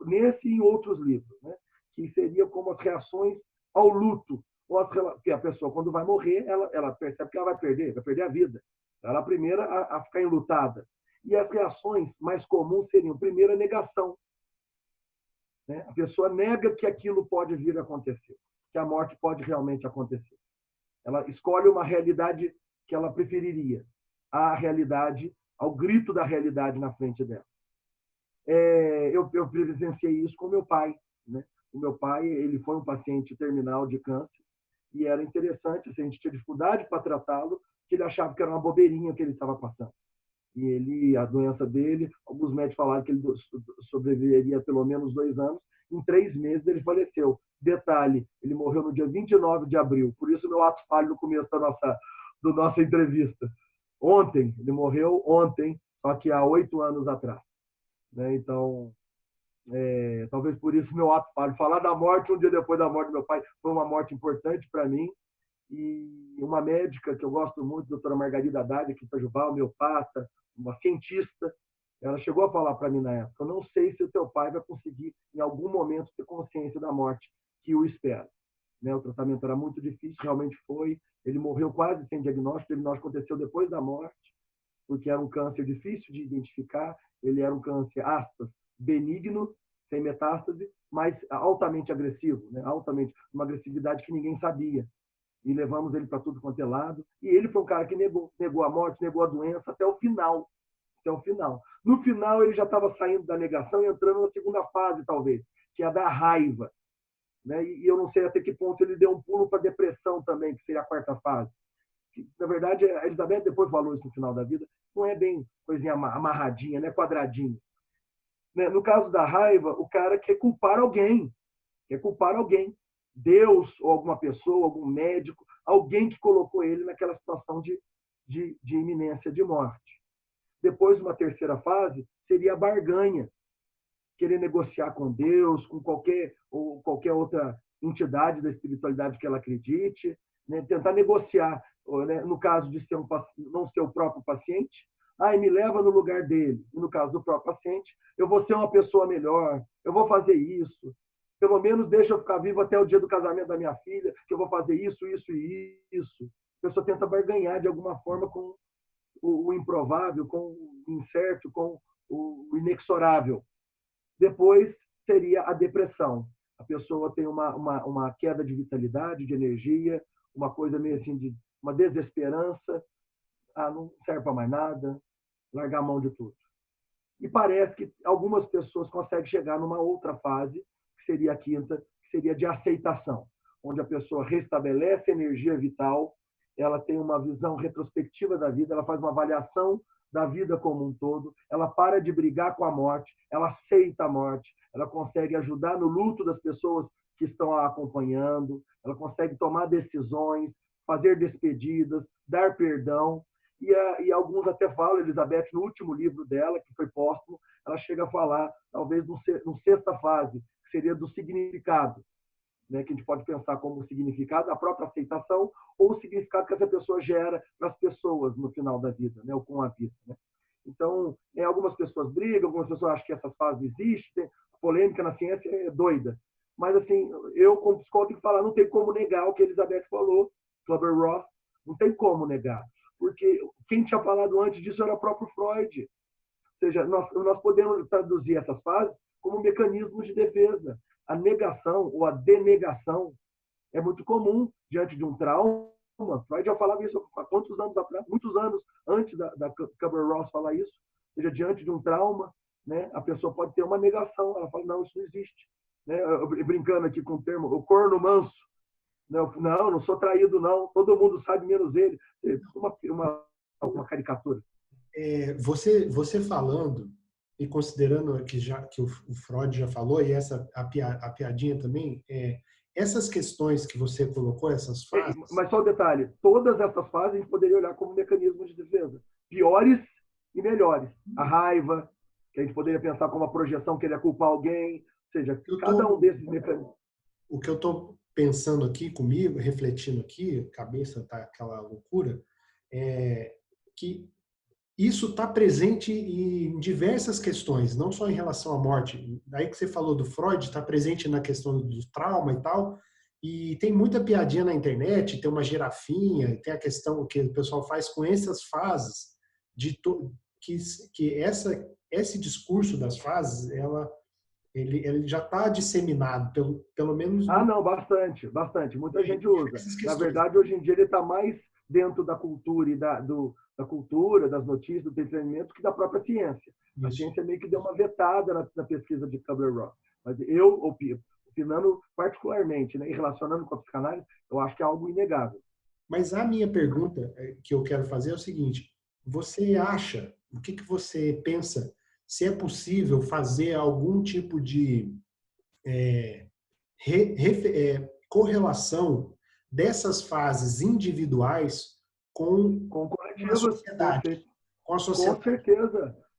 nesse e em outros livros, né? Que seria como as reações ao luto. Porque a pessoa, quando vai morrer, ela percebe que ela vai perder a vida. Ela é a primeira a ficar enlutada. E as reações mais comuns seriam, primeiro, a negação. Né? A pessoa nega que aquilo pode vir a acontecer, que a morte pode realmente acontecer. Ela escolhe uma realidade que ela preferiria, ao grito da realidade na frente dela. Eu presenciei isso com meu pai. Né? O meu pai, ele foi um paciente terminal de câncer e era interessante, assim, a gente tinha dificuldade para tratá-lo, que ele achava que era uma bobeirinha que ele estava passando. E a doença dele, alguns médicos falaram que ele sobreviveria pelo menos 2 anos. Em 3 meses ele faleceu. Detalhe, ele morreu no dia 29 de abril. Por isso meu ato falho no começo da nossa entrevista. Ontem, ele morreu ontem, só que há 8 anos atrás. Né? Então, talvez por isso meu ato falho. Falar da morte um dia depois da morte do meu pai foi uma morte importante para mim. E uma médica que eu gosto muito, a doutora Margarida Haddad, aqui em Itajubá, homeopata, uma cientista, ela chegou a falar para mim na época: eu não sei se o teu pai vai conseguir, em algum momento, ter consciência da morte que o espera. Né? O tratamento era muito difícil, realmente foi. Ele morreu quase sem diagnóstico. O diagnóstico aconteceu depois da morte, porque era um câncer difícil de identificar. Ele era um câncer, aspas, benigno, sem metástase, mas altamente agressivo, né? Altamente, uma agressividade que ninguém sabia. E levamos ele para tudo quanto é lado. E ele foi um cara que negou a morte, negou a doença até o final. Até o final. No final, ele já estava saindo da negação e entrando na segunda fase, talvez, que é a da raiva. Né? E eu não sei até que ponto ele deu um pulo para a depressão também, que seria a 4ª fase. Que, na verdade, a Elizabeth depois falou isso no final da vida, não é bem coisinha amarradinha, né? Quadradinho. Né? No caso da raiva, o cara quer culpar alguém. Quer culpar alguém. Deus ou alguma pessoa, algum médico, alguém que colocou ele naquela situação de iminência de morte. Depois, uma 3ª fase seria a barganha. Querer negociar com Deus, com qualquer outra entidade da espiritualidade que ela acredite, né? Tentar negociar, né? No caso de não ser o próprio paciente, me leva no lugar dele. E no caso do próprio paciente, eu vou ser uma pessoa melhor, eu vou fazer isso. Pelo menos deixa eu ficar vivo até o dia do casamento da minha filha, que eu vou fazer isso, isso e isso. A pessoa tenta barganhar de alguma forma com o improvável, com o incerto, com o inexorável. Depois seria a depressão. A pessoa tem uma queda de vitalidade, de energia, uma coisa meio assim, de uma desesperança. Não serve para mais nada, largar a mão de tudo. E parece que algumas pessoas conseguem chegar numa outra fase, que seria a 5ª, que seria de aceitação, onde a pessoa restabelece a energia vital, ela tem uma visão retrospectiva da vida, ela faz uma avaliação da vida como um todo, ela para de brigar com a morte, ela aceita a morte, ela consegue ajudar no luto das pessoas que estão a acompanhando, ela consegue tomar decisões, fazer despedidas, dar perdão. E alguns até falam, Elizabeth, no último livro dela, que foi póstumo, ela chega a falar, talvez, no 6ª fase, que seria do significado, né? Que a gente pode pensar como significado a própria aceitação ou o significado que essa pessoa gera para as pessoas no final da vida, né? Ou com a vida. Né? Então, algumas pessoas brigam, algumas pessoas acham que essas fases existem, a polêmica na ciência é doida. Mas, assim, eu, como psicólogo, tenho que falar, não tem como negar o que a Elizabeth falou, Kübler-Ross, não tem como negar. Porque quem tinha falado antes disso era o próprio Freud. Ou seja, nós podemos traduzir essas fases como mecanismos de defesa. A negação ou a denegação é muito comum diante de um trauma. Freud já falava isso há quantos anos atrás? Muitos anos antes da Kübler-Ross falar isso. Ou seja, diante de um trauma, né, a pessoa pode ter uma negação. Ela fala, não, isso não existe. Né? Eu, brincando aqui com o termo, o corno manso. Não sou traído, não. Todo mundo sabe, menos ele. Uma caricatura. Você falando e considerando que o Freud já falou, e a piadinha também, essas questões que você colocou, essas fases... Mas só um detalhe, todas essas fases a gente poderia olhar como mecanismos de defesa. Piores e melhores. A raiva, que a gente poderia pensar como a projeção, querer culpar alguém. Ou seja, cada um desses mecanismos... O que eu estou pensando aqui comigo, refletindo aqui, a cabeça está aquela loucura, que isso está presente em diversas questões, não só em relação à morte. Daí que você falou do Freud, está presente na questão do trauma e tal, e tem muita piadinha na internet, tem uma girafinha, tem a questão que o pessoal faz com essas fases, que esse discurso das fases, ele já está disseminado, pelo menos... não, bastante. Muita gente usa. Na verdade, hoje em dia, ele está mais dentro da cultura e da cultura, das notícias, do entretenimento, que da própria ciência. Isso. A ciência meio que deu uma vetada na pesquisa de Kübler-Ross. Mas eu, opinando particularmente, né, e relacionando com a psicanálise, eu acho que é algo inegável. Mas a minha pergunta que eu quero fazer é o seguinte: você acha, o que você pensa? Se é possível fazer algum tipo de correlação dessas fases individuais Com a coletivas, sociedade, perfeito. com a sociedade.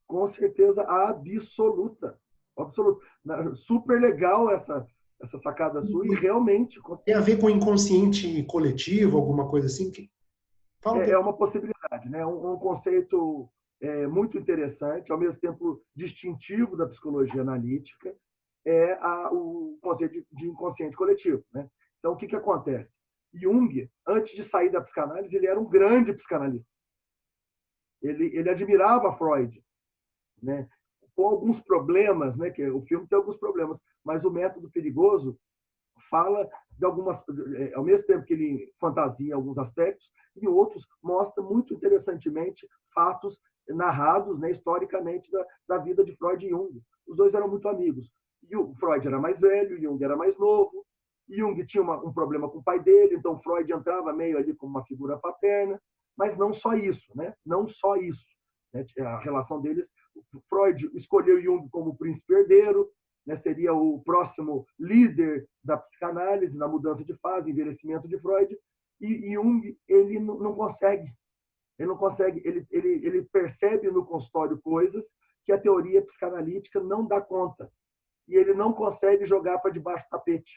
Com certeza absoluta. Absoluta. Super legal essa sacada sua e realmente Tem a ver com inconsciente coletivo, alguma coisa assim? Fala um é pouco. uma possibilidade, né? Um conceito muito interessante, ao mesmo tempo distintivo da psicologia analítica, o conceito de inconsciente coletivo, né? Então, o que acontece? Jung, antes de sair da psicanálise, ele era um grande psicanalista. Ele admirava Freud, né? Com alguns problemas, né? Que o filme tem alguns problemas, mas o Método Perigoso fala de algumas, ao mesmo tempo que ele fantasia alguns aspectos, e outros mostra muito interessantemente fatos narrados, né, historicamente da vida de Freud e Jung. Os dois eram muito amigos. E o Freud era mais velho, Jung era mais novo. Jung tinha um problema com o pai dele, então Freud entrava meio ali como uma figura paterna, mas não só isso, né? Não só isso. Né? A relação deles, Freud escolheu Jung como príncipe herdeiro, né? Seria o próximo líder da psicanálise na mudança de fase, envelhecimento de Freud, e Jung ele não consegue, ele percebe no consultório coisas que a teoria psicanalítica não dá conta, e ele não consegue jogar para debaixo do tapete.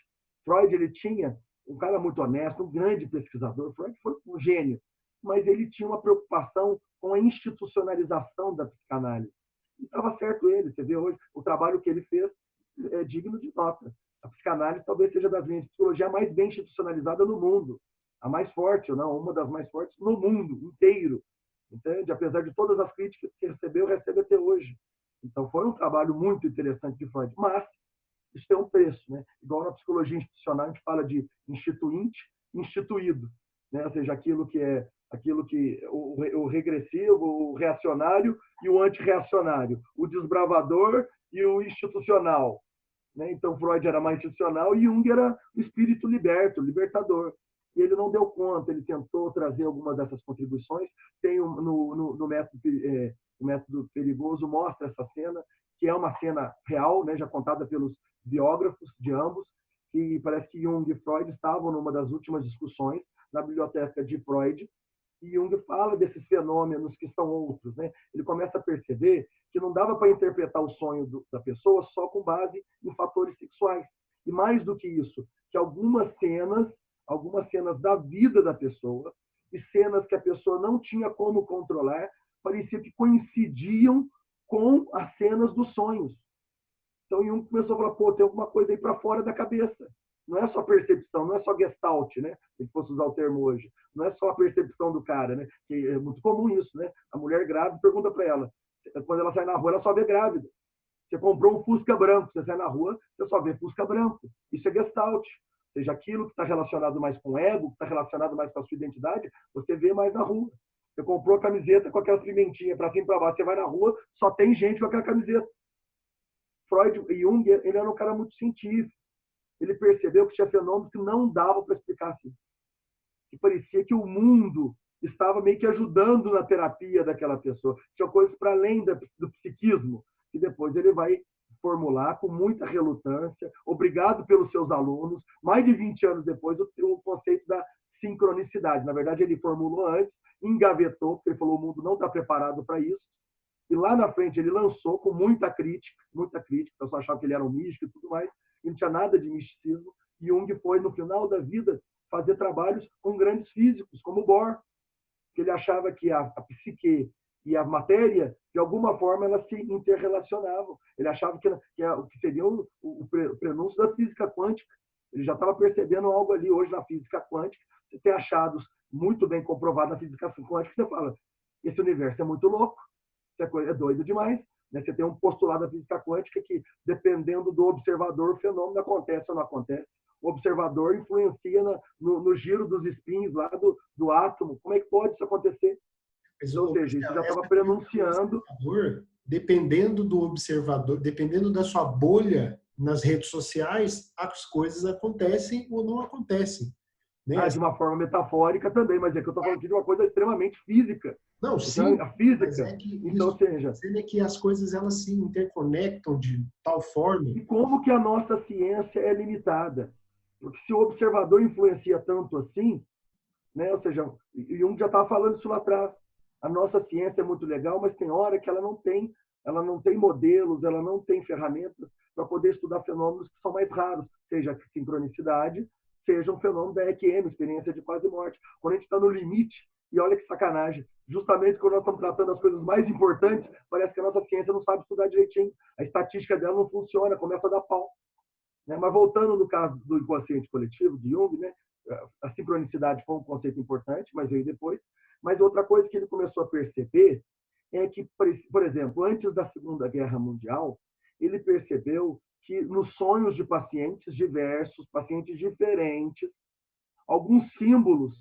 Freud ele tinha um cara muito honesto, um grande pesquisador, Freud foi um gênio, mas ele tinha uma preocupação com a institucionalização da psicanálise. E estava certo ele, você vê hoje, o trabalho que ele fez é digno de nota. A psicanálise talvez seja das linhas de psicologia mais bem institucionalizada no mundo. A mais forte, ou não, uma das mais fortes no mundo inteiro. Entende? Apesar de todas as críticas que recebeu, recebe até hoje. Então, foi um trabalho muito interessante de Freud. Mas, isso tem um preço. Né? Igual na psicologia institucional, a gente fala de instituinte, instituído. Né? Ou seja, aquilo que o regressivo, o reacionário e o antirreacionário, o desbravador e o institucional. Né? Então, Freud era mais institucional e Jung era o espírito liberto, libertador. E ele não deu conta, ele tentou trazer algumas dessas contribuições. Tem no método Perigoso, mostra essa cena, que é uma cena real, né, já contada pelos biógrafos de ambos, que parece que Jung e Freud estavam numa das últimas discussões na biblioteca de Freud, e Jung fala desses fenômenos que são outros. Né? Ele começa a perceber que não dava para interpretar o sonho da pessoa só com base em fatores sexuais. E mais do que isso, que algumas cenas da vida da pessoa e cenas que a pessoa não tinha como controlar, parecia que coincidiam com as cenas dos sonhos. Então, Jung começou a falar, pô, tem alguma coisa aí para fora da cabeça. Não é só percepção, não é só gestalt, né? Se fosse usar o termo hoje. Não é só a percepção do cara, né? Que é muito comum isso, né? A mulher grávida pergunta para ela, quando ela sai na rua, ela só vê grávida. Você comprou um Fusca branco, você sai na rua, você só vê Fusca branco. Isso é gestalt. Ou seja, aquilo que está relacionado mais com o ego, que está relacionado mais com a sua identidade, você vê mais na rua. Você comprou a camiseta com aquela pimentinha para cima e para baixo, você vai na rua, só tem gente com aquela camiseta. Freud e Jung, ele era um cara muito científico. Ele percebeu que tinha fenômenos que não dava para explicar assim. Que parecia que o mundo estava meio que ajudando na terapia daquela pessoa. Tinha coisas para além do psiquismo, que depois ele vai formular com muita relutância, obrigado pelos seus alunos, mais de 20 anos depois, o conceito da sincronicidade. Na verdade, ele formulou antes, engavetou, porque ele falou que o mundo não está preparado para isso, e lá na frente ele lançou com muita crítica, o pessoal achava que ele era um místico e tudo mais, e não tinha nada de misticismo, e Jung foi, no final da vida, fazer trabalhos com grandes físicos, como Bohr, que ele achava que a psique e a matéria, de alguma forma, elas se interrelacionavam. Ele achava que seria o prenúncio da física quântica. Ele já estava percebendo algo ali hoje na física quântica. Você tem achados muito bem comprovados na física quântica, você fala, esse universo é muito louco, é doido demais. Né? Você tem um postulado da física quântica que, dependendo do observador, o fenômeno acontece ou não acontece. O observador influencia no giro dos spins lá do átomo. Como é que pode isso acontecer? Ou seja, isso já estava prenunciando. Dependendo do observador, dependendo da sua bolha nas redes sociais, as coisas acontecem ou não acontecem. né? De uma forma metafórica também, mas é que eu estou falando aqui de uma coisa extremamente física. Não, Então, sim, a física. mas é que Então, isso ou seja, é que as coisas elas se interconectam de tal forma. e como que a nossa ciência é limitada? Porque se o observador influencia tanto assim, né? Ou seja, Jung já estava falando isso lá atrás. A nossa ciência é muito legal, mas tem hora que ela não tem modelos, ela não tem ferramentas para poder estudar fenômenos que são mais raros, seja a sincronicidade, seja um fenômeno da EQM, experiência de quase morte. Quando a gente está no limite, e olha que sacanagem, justamente quando nós estamos tratando as coisas mais importantes, parece que a nossa ciência não sabe estudar direitinho. A estatística dela não funciona, começa a dar pau. Né? Mas voltando no caso do inconsciente coletivo, de Jung, né? A sincronicidade foi um conceito importante, mas veio depois. Mas outra coisa que ele começou a perceber é que, por exemplo, antes da Segunda Guerra Mundial, ele percebeu que nos sonhos de pacientes diversos, pacientes diferentes, alguns símbolos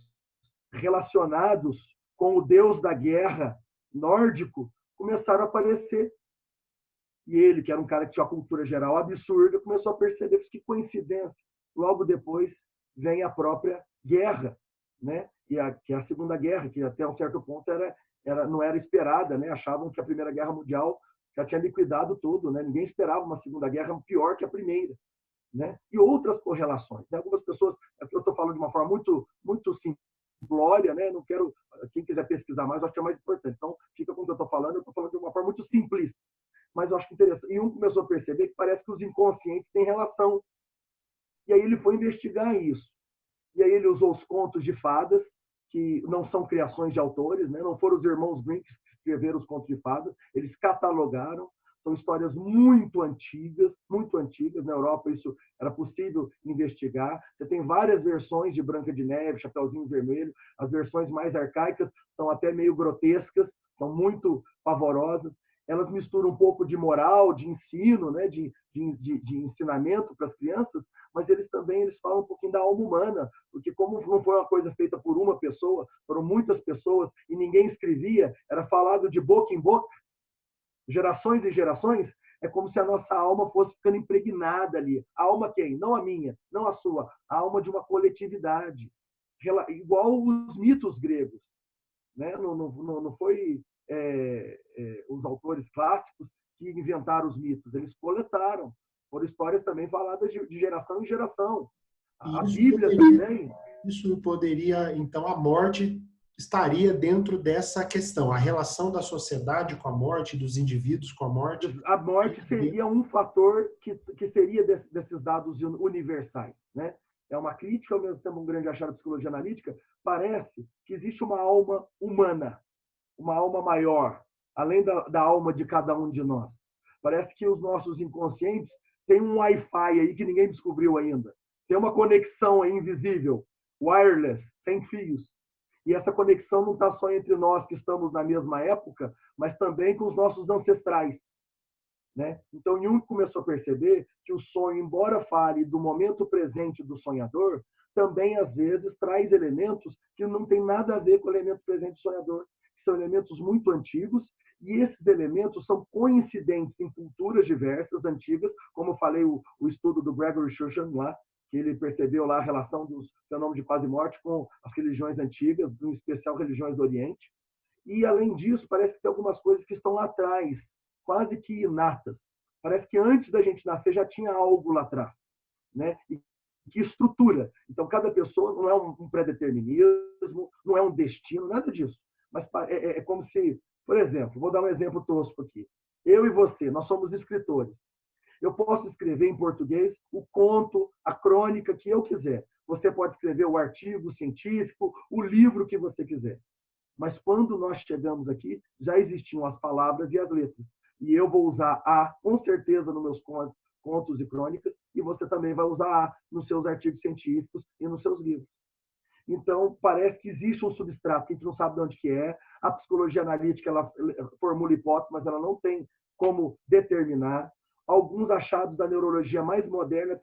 relacionados com o deus da guerra nórdico começaram a aparecer. E ele, que era um cara que tinha uma cultura geral absurda, começou a perceber que coincidência. Logo depois vem a própria guerra, né? Que é a Segunda Guerra, que até um certo ponto não era esperada, né? Achavam que a Primeira Guerra Mundial já tinha liquidado tudo, né? Ninguém esperava uma Segunda Guerra pior que a Primeira, né? E outras correlações. Né? Algumas pessoas, eu estou falando de uma forma muito simplória, né? Não quero, quem quiser pesquisar mais, eu acho que é mais importante. Então, fica com o que eu estou falando de uma forma muito simplista. Mas eu acho que interessante. E um começou a perceber que parece que os inconscientes têm relação. E aí ele foi investigar isso. E aí ele usou os contos de fadas, que não são criações de autores, né? Não foram os irmãos Grimm que escreveram os contos de fadas, eles catalogaram. São histórias muito antigas. Na Europa isso era possível investigar. Você tem várias versões de Branca de Neve, Chapeuzinho Vermelho. As versões mais arcaicas são até meio grotescas, são muito pavorosas. Elas misturam um pouco de moral, de ensino, né? de ensinamento para as crianças, mas eles falam um pouquinho da alma humana, porque como não foi uma coisa feita por uma pessoa, foram muitas pessoas e ninguém escrevia, era falado de boca em boca, gerações e gerações, é como se a nossa alma fosse ficando impregnada ali. A alma quem? Não a minha, não a sua, a alma de uma coletividade. Igual os mitos gregos. Né? Não foi os autores clássicos que inventaram os mitos, eles coletaram. Foram histórias também faladas de geração em geração. A Bíblia também. Isso poderia, então, a morte estaria dentro dessa questão, a relação da sociedade com a morte, dos indivíduos com a morte. A morte seria um fator que seria desses dados universais, né? É uma crítica, ao mesmo tempo um grande achado da psicologia analítica. Parece que existe uma alma humana, uma alma maior, além da alma de cada um de nós. Parece que os nossos inconscientes têm um Wi-Fi aí que ninguém descobriu ainda. Tem uma conexão aí invisível, wireless, sem fios. E essa conexão não está só entre nós que estamos na mesma época, mas também com os nossos ancestrais. Né? Então, Jung começou a perceber que o sonho, embora fale do momento presente do sonhador, também, às vezes, traz elementos que não têm nada a ver com o elemento presente do sonhador, que são elementos muito antigos, e esses elementos são coincidentes em culturas diversas, antigas, como eu falei, o estudo do Gregory Shushan lá, que ele percebeu lá a relação dos fenômenos de quase morte com as religiões antigas, em especial religiões do Oriente. E, além disso, parece que tem algumas coisas que estão lá atrás, quase que inatas. Parece que antes da gente nascer já tinha algo lá atrás, né? E que estrutura. Então, cada pessoa não é um pré-determinismo, não é um destino, nada disso. Mas é como se, por exemplo, vou dar um exemplo tosco aqui. Eu e você, nós somos escritores. Eu posso escrever em português o conto, a crônica que eu quiser. Você pode escrever o artigo científico, o livro que você quiser. Mas quando nós chegamos aqui, já existiam as palavras e as letras. E eu vou usar A, com certeza, nos meus contos e crônicas, e você também vai usar A nos seus artigos científicos e nos seus livros. Então, parece que existe um substrato que a gente não sabe de onde que é. A psicologia analítica ela formula hipóteses, mas ela não tem como determinar. Alguns achados da neurologia mais moderna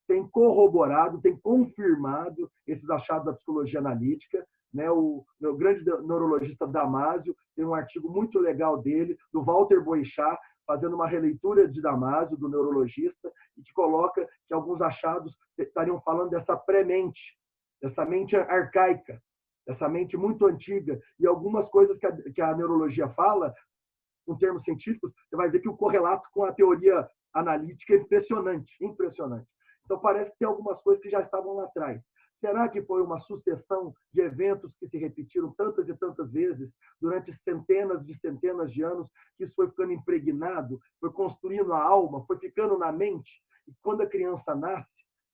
têm corroborado, têm confirmado esses achados da psicologia analítica. Né? O grande neurologista Damasio tem um artigo muito legal dele, do Walter Boechat, fazendo uma releitura de Damasio, do neurologista, e que coloca que alguns achados estariam falando dessa pré-mente, dessa mente arcaica, dessa mente muito antiga. E algumas coisas que a neurologia fala, com termos científicos, você vai ver que o correlato com a teoria analítica é impressionante, impressionante. Então, parece que tem algumas coisas que já estavam lá atrás. Será que foi uma sucessão de eventos que se repetiram tantas e tantas vezes durante centenas de anos, que isso foi ficando impregnado, foi construindo a alma, foi ficando na mente? E quando a criança nasce,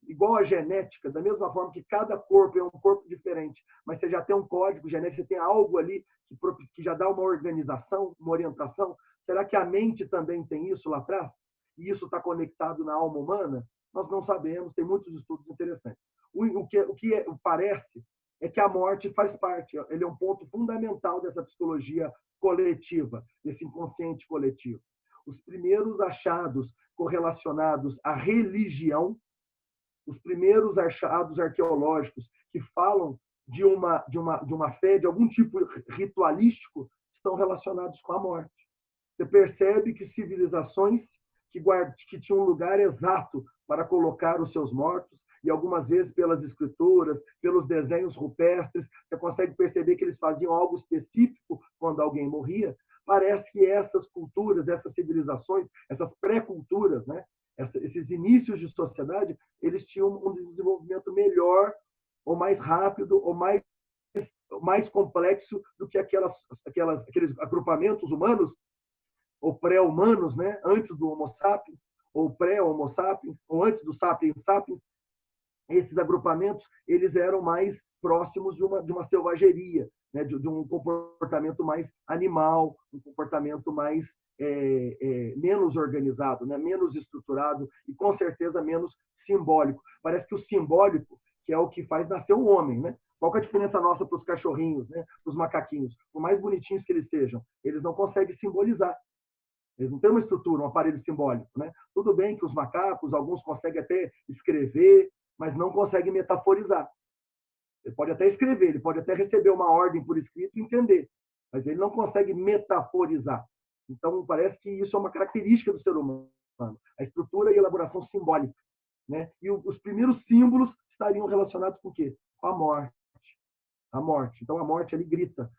igual a genética, da mesma forma que cada corpo é um corpo diferente, mas você já tem um código genético, você tem algo ali que já dá uma organização, uma orientação. Será que a mente também tem isso lá atrás? E isso está conectado na alma humana? Nós não sabemos, tem muitos estudos interessantes. O que parece é que a morte faz parte, ele é um ponto fundamental dessa psicologia coletiva, desse inconsciente coletivo. Os primeiros achados correlacionados à religião, os primeiros achados arqueológicos que falam de uma fé, de algum tipo ritualístico, estão relacionados com a morte. Você percebe que civilizações que tinham um lugar exato para colocar os seus mortos, e algumas vezes pelas escrituras, pelos desenhos rupestres, você consegue perceber que eles faziam algo específico quando alguém morria. Parece que essas culturas, essas civilizações, essas pré-culturas, né, esses inícios de sociedade, eles tinham um desenvolvimento melhor, ou mais rápido, ou mais complexo do que aqueles agrupamentos humanos, ou pré-humanos, né, antes do Homo sapiens, ou pré-Homo sapiens, ou antes do Sapiens sapiens. Esses agrupamentos, eles eram mais próximos de uma selvageria, né, de um comportamento mais animal, um comportamento mais menos organizado, né, menos estruturado e, com certeza, menos simbólico. Parece que o simbólico, que é o que faz nascer o homem, né? Qual que é a diferença nossa para os cachorrinhos, né, para os macaquinhos? Por mais bonitinhos que eles sejam, eles não conseguem simbolizar. Eles não têm uma estrutura, um aparelho simbólico, né? Tudo bem que os macacos, alguns conseguem até escrever, mas não consegue metaforizar. Ele pode até escrever, ele pode até receber uma ordem por escrito e entender, mas ele não consegue metaforizar. Então, parece que isso é uma característica do ser humano, a estrutura e elaboração simbólica, né? E os primeiros símbolos estariam relacionados com o quê? Com a morte. A morte. Então, a morte, ele grita.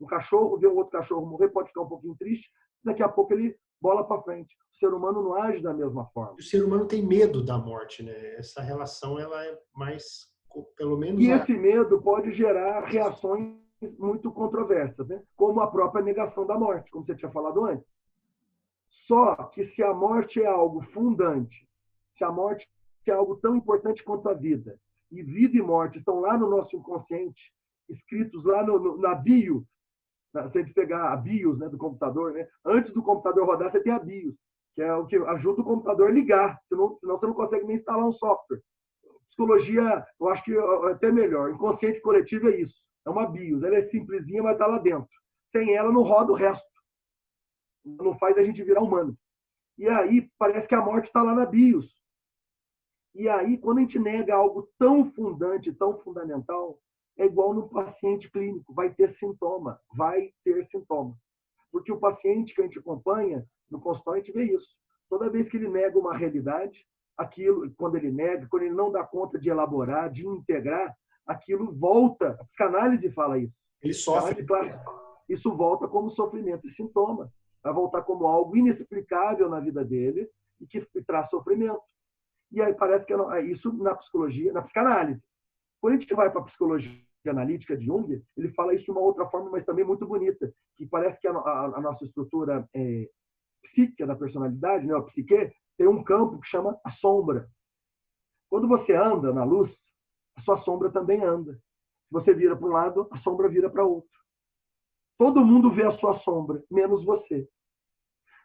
Um cachorro vê um outro cachorro morrer, pode ficar um pouquinho triste, daqui a pouco ele bola para frente. O ser humano não age da mesma forma. O ser humano tem medo da morte, né? Essa relação, ela é mais, pelo menos... E esse medo pode gerar reações muito controversas, né? Como a própria negação da morte, como você tinha falado antes. Só que se a morte é algo fundante, se a morte é algo tão importante quanto a vida, e vida e morte estão lá no nosso inconsciente, escritos lá na bio, se a gente pegar a BIOS, né, do computador, né? Antes do computador rodar, você tem a BIOS, que é o que ajuda o computador a ligar, senão você não consegue nem instalar um software. Psicologia, eu acho que é até melhor. Inconsciente coletivo é isso. É uma BIOS. Ela é simplesinha, mas está lá dentro. Sem ela, não roda o resto. Não faz a gente virar humano. E aí, parece que a morte está lá na BIOS. E aí, quando a gente nega algo tão fundante, tão fundamental, é igual no paciente clínico. Vai ter sintoma. Vai ter sintoma. Porque o paciente que a gente acompanha no consultório, a gente vê isso. Toda vez que ele nega uma realidade, aquilo, quando ele nega, quando ele não dá conta de elaborar, de integrar, aquilo volta. A psicanálise fala isso. Ele sofre. Isso volta como sofrimento e sintoma. Vai voltar como algo inexplicável na vida dele e que traz sofrimento. E aí parece que isso na psicologia, na psicanálise. Quando a gente vai para a psicologia analítica de Jung, ele fala isso de uma outra forma, mas também muito bonita, que parece que a nossa estrutura psíquica da personalidade, né, a psique, tem um campo que chama a sombra. Quando você anda na luz, a sua sombra também anda. Se você vira para um lado, a sombra vira para outro. Todo mundo vê a sua sombra, menos você.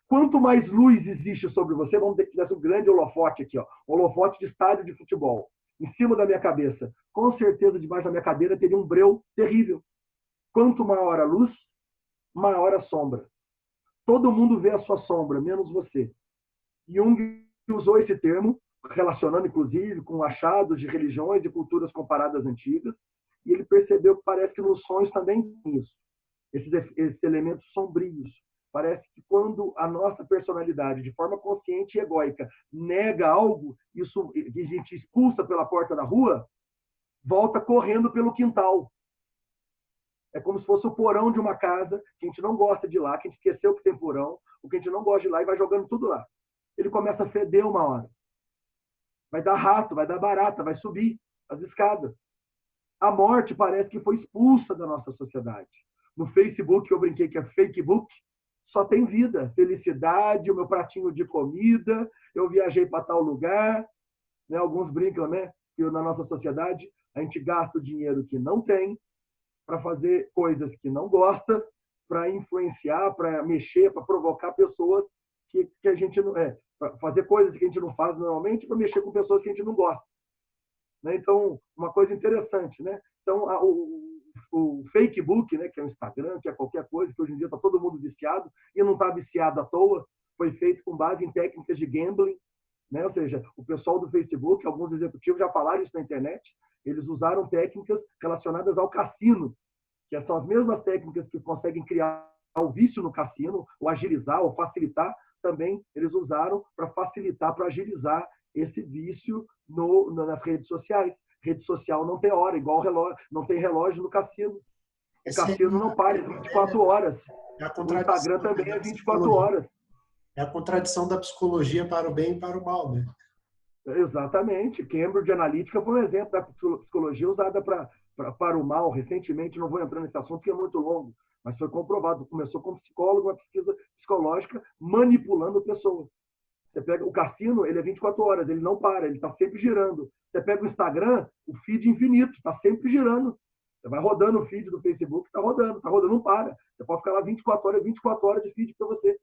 Quanto mais luz existe sobre você, vamos ter que tivesse um grande holofote aqui, ó, holofote de estádio de futebol, em cima da minha cabeça. Com certeza, debaixo da minha cadeira teria um breu terrível. Quanto maior a luz, maior a sombra. Todo mundo vê a sua sombra, menos você. Jung usou esse termo, relacionando, inclusive, com achados de religiões e culturas comparadas antigas, e ele percebeu que parece que nos sonhos também tem isso. Esses elementos sombrios. Parece que quando a nossa personalidade, de forma consciente e egóica, nega algo, isso que a gente expulsa pela porta da rua, volta correndo pelo quintal. É como se fosse o porão de uma casa que a gente não gosta de ir lá, que a gente esqueceu que tem porão, ou que a gente não gosta de ir lá e vai jogando tudo lá. Ele começa a feder uma hora. Vai dar rato, vai dar barata, vai subir as escadas. A morte parece que foi expulsa da nossa sociedade. No Facebook, eu brinquei que é fake book, só tem vida, felicidade, o meu pratinho de comida, eu viajei para tal lugar. Né? Alguns brincam, né? Que na nossa sociedade a gente gasta o dinheiro que não tem para fazer coisas que não gosta, para influenciar, para mexer, para provocar pessoas que a gente não para fazer coisas que a gente não faz normalmente, para mexer com pessoas que a gente não gosta. Né? Então, uma coisa interessante, né? Então, o Facebook, né, que é o Instagram, que é qualquer coisa, que hoje em dia está todo mundo viciado, e não está viciado à toa, foi feito com base em técnicas de gambling, né? Ou seja, o pessoal do Facebook, alguns executivos já falaram isso na internet, eles usaram técnicas relacionadas ao cassino, que são as mesmas técnicas que conseguem criar o vício no cassino, ou agilizar, ou facilitar, também eles usaram para facilitar, para agilizar esse vício nas redes sociais. Rede social não tem hora, igual relógio, não tem relógio no cassino. O cassino não para, é 24 horas. O Instagram também é 24 horas. É a contradição da psicologia para o bem e para o mal, né? Exatamente. Cambridge Analytica foi um exemplo da psicologia usada para o mal. Recentemente, não vou entrar nesse assunto, que é muito longo, mas foi comprovado. Começou como psicólogo, uma pesquisa psicológica, manipulando pessoas. Você pega o cassino, ele é 24 horas, ele não para, ele está sempre girando. Você pega o Instagram, o feed infinito, está sempre girando. Você vai rodando o feed do Facebook, está rodando, não para. Você pode ficar lá 24 horas de feed para você.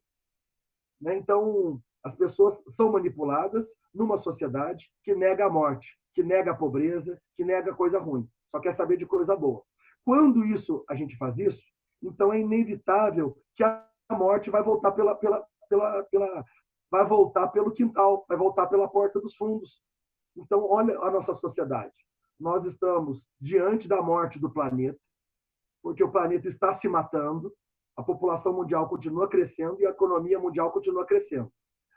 Né? Então, as pessoas são manipuladas numa sociedade que nega a morte, que nega a pobreza, que nega coisa ruim, só quer saber de coisa boa. Quando a gente faz isso, então é inevitável que a morte vai voltar vai voltar pelo quintal, vai voltar pela porta dos fundos. Então, olha a nossa sociedade. Nós estamos diante da morte do planeta, porque o planeta está se matando, a população mundial continua crescendo e a economia mundial continua crescendo.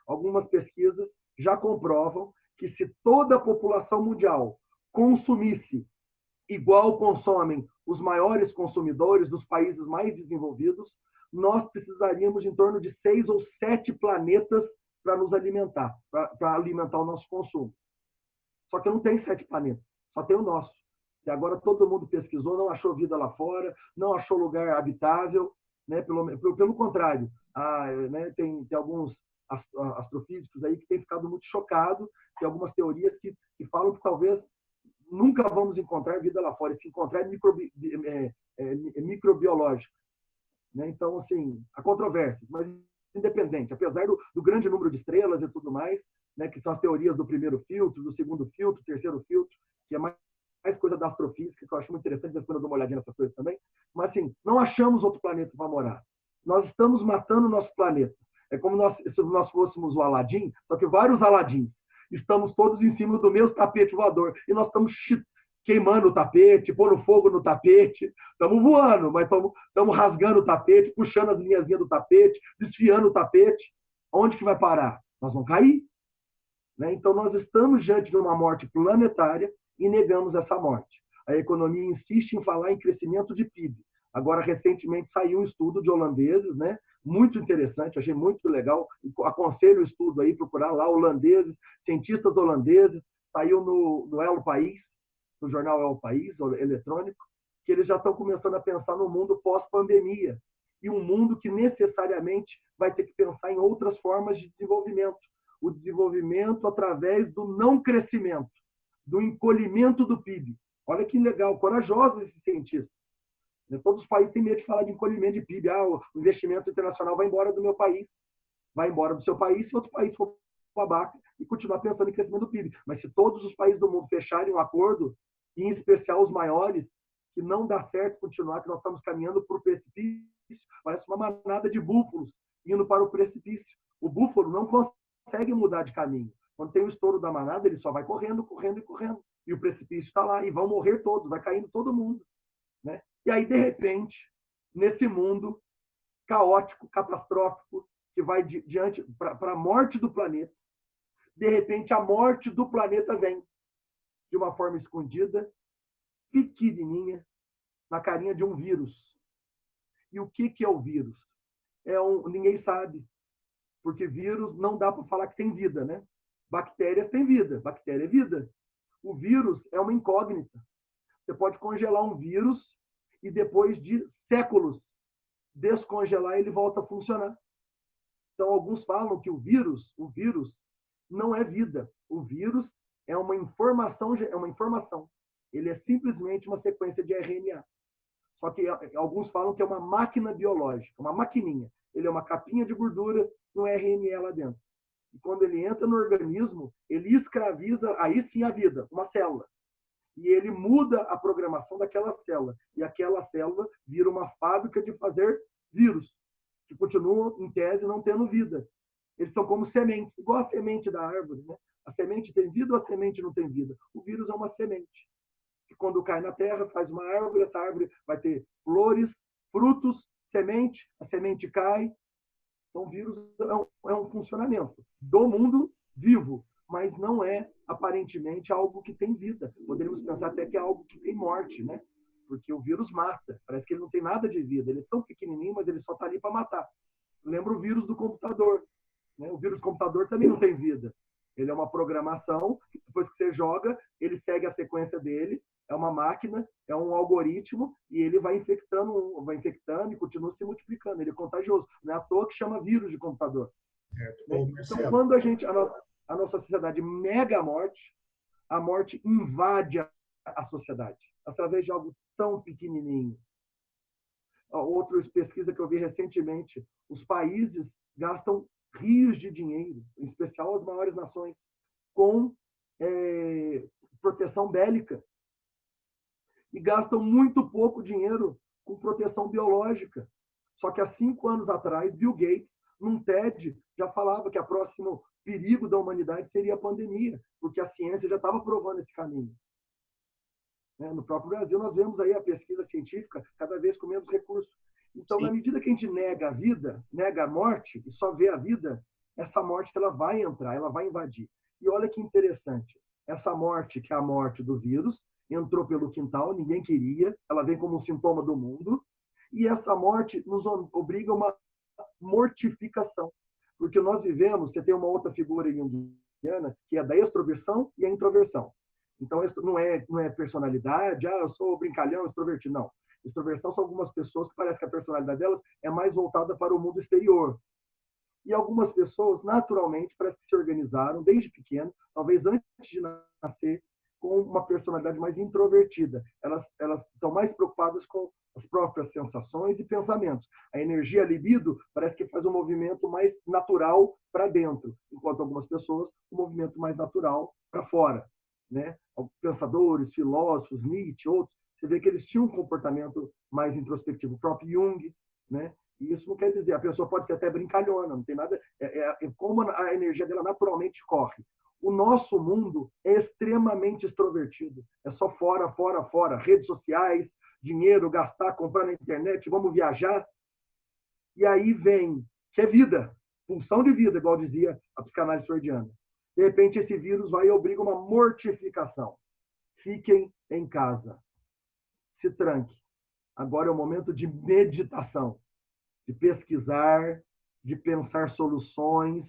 Algumas pesquisas já comprovam que se toda a população mundial consumisse igual consomem os maiores consumidores dos países mais desenvolvidos, nós precisaríamos de em torno de 6 ou 7 planetas para nos alimentar, para alimentar o nosso consumo. Só que não tem 7 planetas, só tem o nosso. E agora todo mundo pesquisou, não achou vida lá fora, não achou lugar habitável, né? Pelo contrário, né? Tem alguns astrofísicos aí que têm ficado muito chocados, tem algumas teorias que falam que talvez nunca vamos encontrar vida lá fora, e se encontrar é microbiológico. Né? Então, assim, há controvérsias, mas independente, apesar do grande número de estrelas e tudo mais, né, que são as teorias do primeiro filtro, do segundo filtro, terceiro filtro, que é mais coisa da astrofísica, que eu acho muito interessante, depois eu dou uma olhadinha nessas coisas também, mas assim, não achamos outro planeta para morar. Nós estamos matando o nosso planeta. É como se nós fôssemos o Aladim, só que vários Aladins. Estamos todos em cima do mesmo tapete voador, e nós estamos queimando o tapete, pondo fogo no tapete, estamos voando, mas estamos rasgando o tapete, puxando as linhazinhas do tapete, desfiando o tapete. Onde que vai parar? Nós vamos cair. Né? Então, nós estamos diante de uma morte planetária e negamos essa morte. A economia insiste em falar em crescimento de PIB. Agora, recentemente, saiu um estudo de holandeses, né? Muito interessante, achei muito legal. Aconselho o estudo aí, procurar lá, holandeses, cientistas holandeses, saiu no El País, no jornal El País, eletrônico, que eles já estão começando a pensar no mundo pós-pandemia, e um mundo que necessariamente vai ter que pensar em outras formas de desenvolvimento. O desenvolvimento através do não crescimento, do encolhimento do PIB. Olha que legal, corajosos esses cientistas. Todos os países têm medo de falar de encolhimento de PIB. O investimento internacional vai embora do meu país, vai embora do seu país, se outro país for babaca e continuar pensando em crescimento do PIB. Mas se todos os países do mundo fecharem um acordo, em especial os maiores, que não dá certo continuar, que nós estamos caminhando para o precipício, parece uma manada de búfalos indo para o precipício. O búfalo não consegue mudar de caminho. Quando tem o estouro da manada, ele só vai correndo, correndo e correndo. E o precipício está lá, e vão morrer todos, vai caindo todo mundo. Né? E aí, de repente, nesse mundo caótico, catastrófico, que vai diante para a morte do planeta, de repente a morte do planeta vem de uma forma escondida, pequenininha na carinha de um vírus. E o que é o vírus? Ninguém sabe, porque vírus não dá para falar que tem vida, né? Bactérias têm vida, bactéria é vida. O vírus é uma incógnita. Você pode congelar um vírus e depois de séculos descongelar ele volta a funcionar. Então alguns falam que o vírus não é vida. O vírus é uma informação. Ele é simplesmente uma sequência de RNA. Só que alguns falam que é uma máquina biológica, uma maquininha. Ele é uma capinha de gordura no RNA lá dentro. E quando ele entra no organismo, ele escraviza, aí sim a vida, uma célula. E ele muda a programação daquela célula. E aquela célula vira uma fábrica de fazer vírus, que continuam, em tese, não tendo vida. Eles são como sementes, igual a semente da árvore, né? A semente tem vida ou a semente não tem vida? O vírus é uma semente, que quando cai na terra faz uma árvore, essa árvore vai ter flores, frutos, semente, a semente cai. Então, o vírus é um funcionamento do mundo vivo, mas não é, aparentemente, algo que tem vida. Poderíamos pensar até que é algo que tem morte, né? Porque o vírus mata. Parece que ele não tem nada de vida. Ele é tão pequenininho, mas ele só está ali para matar. Lembra o vírus do computador, né? O vírus do computador também não tem vida. Ele é uma programação, que depois que você joga, ele segue a sequência dele, é uma máquina, é um algoritmo, e ele vai infectando e continua se multiplicando. Ele é contagioso. Não é à toa que chama vírus de computador. Né? Então, quando a nossa sociedade nega a morte invade a sociedade, através de algo tão pequenininho. Outra pesquisa que eu vi recentemente, os países gastam rios de dinheiro, em especial as maiores nações, com proteção bélica. E gastam muito pouco dinheiro com proteção biológica. Só que há 5 anos atrás, Bill Gates, num TED, já falava que o próximo perigo da humanidade seria a pandemia, porque a ciência já estava provando esse caminho. No próprio Brasil, nós vemos aí a pesquisa científica cada vez com menos recursos. Então, na medida que a gente nega a vida, nega a morte, e só vê a vida, essa morte ela vai entrar, ela vai invadir. E olha que interessante, essa morte, que é a morte do vírus, entrou pelo quintal, ninguém queria, ela vem como um sintoma do mundo, e essa morte nos obriga a uma mortificação. Porque nós vivemos, você tem uma outra figura junguiana, que é da extroversão e a introversão. Então, isso não é personalidade, eu sou brincalhão, extrovertido, não. Extroversão são algumas pessoas que parece que a personalidade delas é mais voltada para o mundo exterior. E algumas pessoas, naturalmente, parece que se organizaram desde pequeno, talvez antes de nascer, com uma personalidade mais introvertida. Elas estão mais preocupadas com as próprias sensações e pensamentos. A energia, a libido, parece que faz um movimento mais natural para dentro, enquanto algumas pessoas, um movimento mais natural para fora. Né? Pensadores, filósofos, Nietzsche, outros, você vê que eles tinham um comportamento mais introspectivo. O próprio Jung, né? E isso não quer dizer, a pessoa pode ser até brincalhona, não tem nada, como a energia dela naturalmente corre. O nosso mundo é extremamente extrovertido. É só fora, fora, fora. Redes sociais, dinheiro, gastar, comprar na internet, vamos viajar. E aí vem, que é vida, pulsão de vida, igual dizia a psicanálise freudiana. De repente, esse vírus vai e obriga uma mortificação. Fiquem em casa. Se tranque. Agora é o momento de meditação, de pesquisar, de pensar soluções,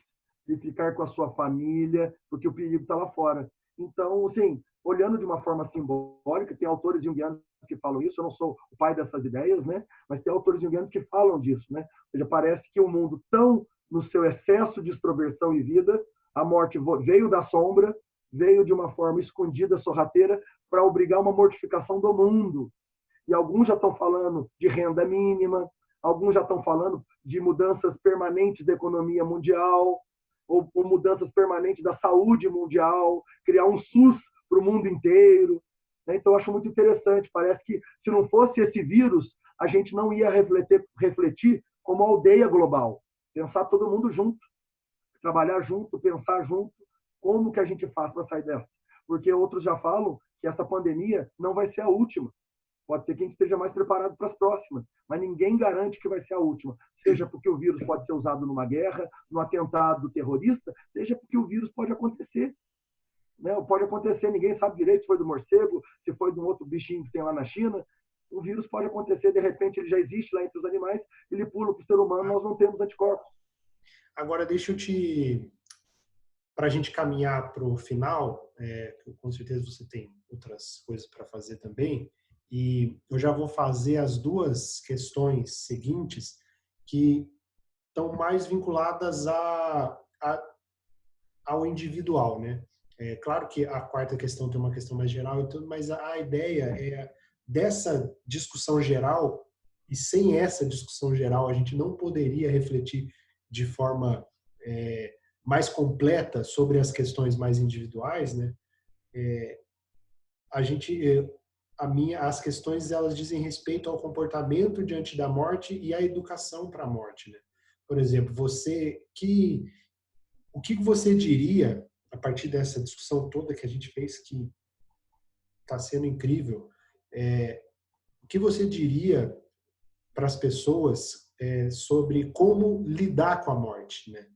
de ficar com a sua família, porque o perigo está lá fora. Então, assim, olhando de uma forma simbólica, tem autores junguianos que falam isso, eu não sou o pai dessas ideias, né? Mas tem autores junguianos que falam disso, né? Ou seja, parece que o mundo, tão no seu excesso de extroversão e vida, a morte veio da sombra, veio de uma forma escondida, sorrateira, para obrigar uma mortificação do mundo. E alguns já estão falando de renda mínima, alguns já estão falando de mudanças permanentes da economia mundial, ou mudanças permanentes da saúde mundial, criar um SUS para o mundo inteiro. Então, eu acho muito interessante. Parece que, se não fosse esse vírus, a gente não ia refletir como aldeia global. Pensar todo mundo junto, trabalhar junto, pensar junto, como que a gente faz para sair dessa. Porque outros já falam que essa pandemia não vai ser a última. Pode ser que a gente esteja mais preparado para as próximas, mas ninguém garante que vai ser a última. Seja porque o vírus pode ser usado numa guerra, num atentado terrorista, seja porque o vírus pode acontecer. né? Pode acontecer, ninguém sabe direito se foi do morcego, se foi de um outro bichinho que tem lá na China. O vírus pode acontecer, de repente ele já existe lá entre os animais, ele pula para o ser humano, nós não temos anticorpos. Agora, deixa eu te... Para a gente caminhar para o final, com certeza você tem outras coisas para fazer também, e eu já vou fazer as duas questões seguintes que estão mais vinculadas ao individual, né? É claro que a quarta questão tem uma questão mais geral e tudo, mas a ideia é dessa discussão geral, e sem essa discussão geral a gente não poderia refletir de forma mais completa sobre as questões mais individuais, né? A gente, as questões elas dizem respeito ao comportamento diante da morte e à educação para a morte, né? Por exemplo, o que você diria a partir dessa discussão toda que a gente fez, que está sendo incrível? O que você diria para as pessoas sobre como lidar com a morte, né?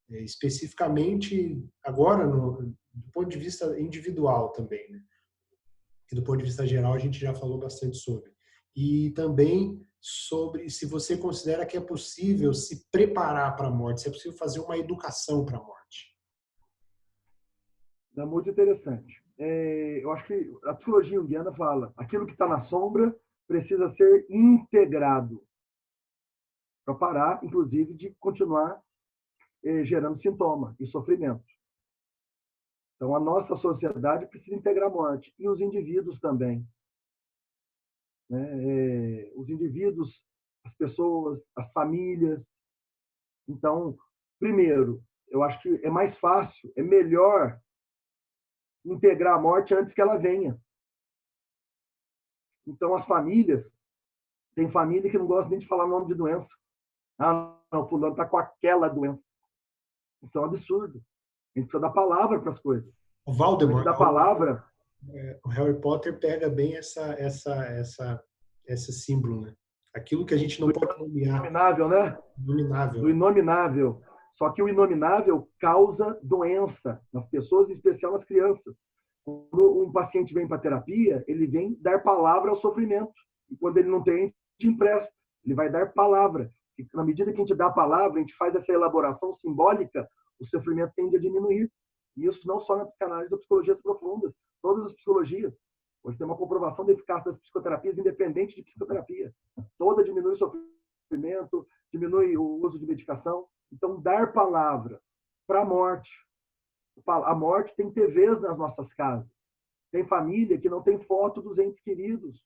Especificamente agora do ponto de vista individual também, né? Que do ponto de vista geral a gente já falou bastante sobre. E também sobre se você considera que é possível se preparar para a morte, se é possível fazer uma educação para a morte. É muito interessante. Eu acho que a psicologia junguiana fala, aquilo que está na sombra precisa ser integrado para parar, inclusive, de continuar gerando sintoma e sofrimento. Então, a nossa sociedade precisa integrar a morte, e os indivíduos também. Né? Os indivíduos, as pessoas, as famílias. Então, primeiro, eu acho que é mais fácil, é melhor integrar a morte antes que ela venha. Então, as famílias, tem família que não gosta nem de falar nome de doença. Ah, não, fulano está com aquela doença. Isso é um absurdo. A gente precisa dar palavra para as coisas. O Voldemort, da palavra. O Harry Potter pega bem esse símbolo, né? Aquilo que a gente não pode nomear. Inominável, né? Inominável. Do inominável. Só que o inominável causa doença nas pessoas, em especial nas crianças. Quando um paciente vem para terapia, ele vem dar palavra ao sofrimento. E quando ele não tem, a gente empresta. Ele vai dar palavra. E na medida que a gente dá a palavra, a gente faz essa elaboração simbólica, o sofrimento tende a diminuir. E isso não só na psicanálise, das psicologias profundas, todas as psicologias. Hoje tem uma comprovação da eficácia das psicoterapias independente de psicoterapia. Toda diminui o sofrimento, diminui o uso de medicação. Então, dar palavra para a morte. A morte tem TVs nas nossas casas. Tem família que não tem foto dos entes queridos.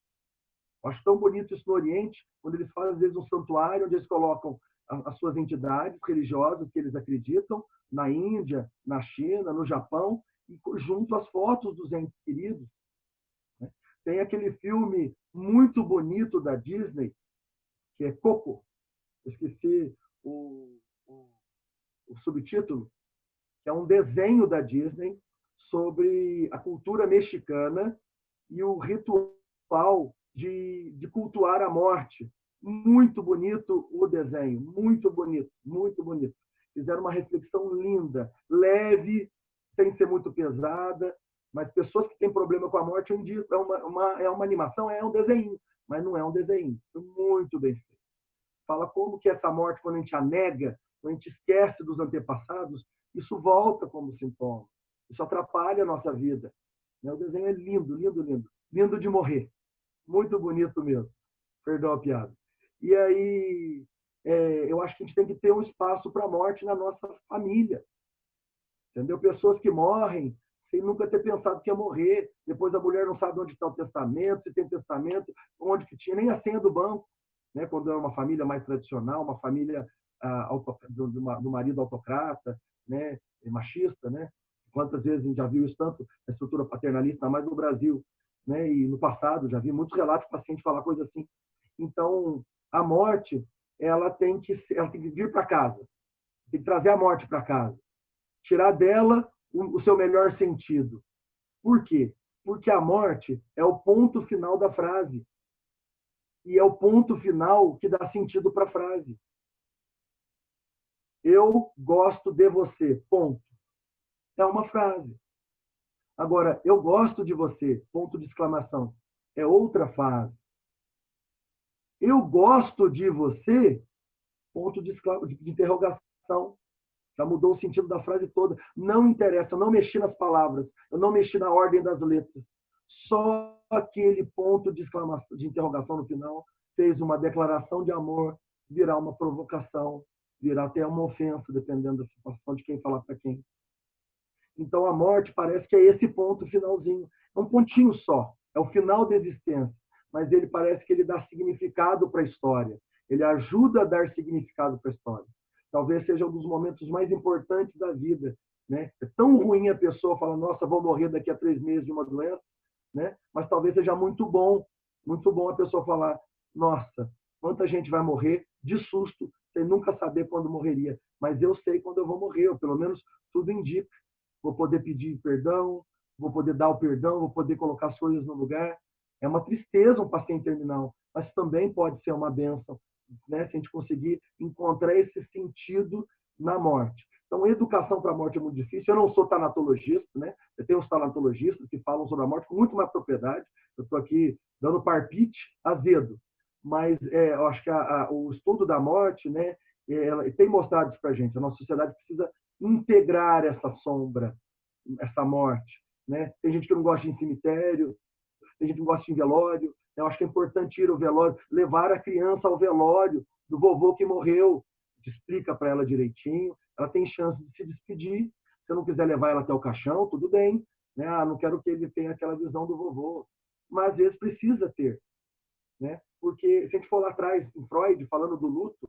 Eu acho tão bonito isso no Oriente, quando eles fazem, às vezes, um santuário onde eles colocam as suas entidades religiosas que eles acreditam, na Índia, na China, no Japão, e junto às fotos dos entes queridos. Tem aquele filme muito bonito da Disney, que é Coco. Eu esqueci o subtítulo, que é um desenho da Disney sobre a cultura mexicana e o ritual de cultuar a morte. Muito bonito o desenho, muito bonito, muito bonito. Fizeram uma reflexão linda, leve, sem ser muito pesada, mas pessoas que têm problema com a morte, é uma animação, é um desenho, mas não é um desenho. Muito bem feito. Fala como que essa morte, quando a gente a nega, quando a gente esquece dos antepassados, isso volta como sintoma. Isso atrapalha a nossa vida. O desenho é lindo, lindo, lindo. Lindo de morrer. Muito bonito mesmo. Perdão a piada. E aí, eu acho que a gente tem que ter um espaço para a morte na nossa família. Entendeu? Pessoas que morrem sem nunca ter pensado que ia morrer. Depois a mulher não sabe onde está o testamento, se tem testamento, onde que tinha, nem a senha do banco. Né? Quando é uma família mais tradicional, uma família do marido autocrata, né? Machista, né? Quantas vezes a gente já viu isso tanto na estrutura paternalista, mais no Brasil, né? E no passado já vi muitos relatos de pacientes falar coisa assim. Então, a morte, ela tem que vir para casa, tem que trazer a morte para casa, tirar dela o seu melhor sentido. Por quê? Porque a morte é o ponto final da frase. E é o ponto final que dá sentido para a frase. Eu gosto de você, ponto. É uma frase. Agora, eu gosto de você, ponto de exclamação, é outra fase. Eu gosto de você, ponto de interrogação. Já mudou o sentido da frase toda. Não interessa, eu não mexi nas palavras, eu não mexi na ordem das letras. Só aquele ponto de exclamação, de interrogação no final, fez uma declaração de amor virar uma provocação, virar até uma ofensa, dependendo da situação de quem falar para quem. Então, a morte parece que é esse ponto finalzinho. É um pontinho só. É o final da existência. Mas ele parece que ele dá significado para a história. Ele ajuda a dar significado para a história. Talvez seja um dos momentos mais importantes da vida. Né? É tão ruim a pessoa falar, nossa, vou morrer daqui a 3 meses de uma doença. Né? Mas talvez seja muito bom a pessoa falar, nossa, quanta gente vai morrer de susto, sem nunca saber quando morreria. Mas eu sei quando eu vou morrer, ou pelo menos tudo indica. Vou poder pedir perdão, vou poder dar o perdão, vou poder colocar as coisas no lugar. É uma tristeza um paciente terminal, mas também pode ser uma bênção, né? Se a gente conseguir encontrar esse sentido na morte. Então, educação para a morte é muito difícil. Eu não sou tanatologista, né? Eu tenho os tanatologistas que falam sobre a morte com muito mais propriedade. Eu estou aqui dando parpite azedo. Mas eu acho que o estudo da morte, né, tem mostrado isso para a gente. A nossa sociedade precisa integrar essa sombra, essa morte. Né? Tem gente que não gosta de ir em cemitério, tem gente que não gosta de ir em velório. Eu acho que é importante ir ao velório, levar a criança ao velório do vovô que morreu. A gente explica para ela direitinho, ela tem chance de se despedir. Se eu não quiser levar ela até o caixão, tudo bem. Né? Não quero que ele tenha aquela visão do vovô. Mas às vezes precisa ter. Né? Porque se a gente for lá atrás, em Freud, falando do luto,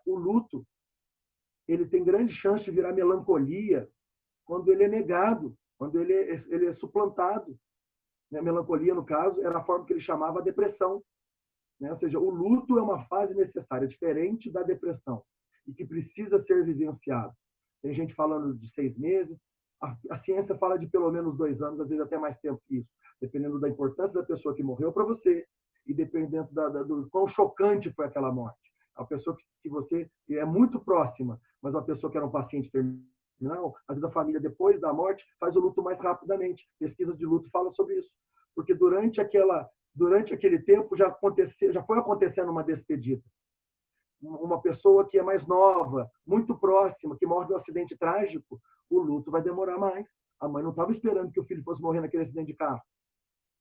o luto ele tem grande chance de virar melancolia quando ele é negado, quando ele é suplantado. A melancolia, no caso, era a forma que ele chamava a depressão. Né? Ou seja, o luto é uma fase necessária, diferente da depressão, e que precisa ser vivenciado. Tem gente falando de 6 meses, a ciência fala de pelo menos 2 anos, às vezes até mais tempo que isso, dependendo da importância da pessoa que morreu para você e dependendo do quão chocante foi aquela morte. A pessoa que você é muito próxima, mas uma pessoa que era um paciente terminal, às vezes a família, depois da morte, faz o luto mais rapidamente. Pesquisas de luto falam sobre isso. Porque durante aquele tempo já foi acontecendo uma despedida. Uma pessoa que é mais nova, muito próxima, que morre de um acidente trágico, o luto vai demorar mais. A mãe não estava esperando que o filho fosse morrer naquele acidente de carro.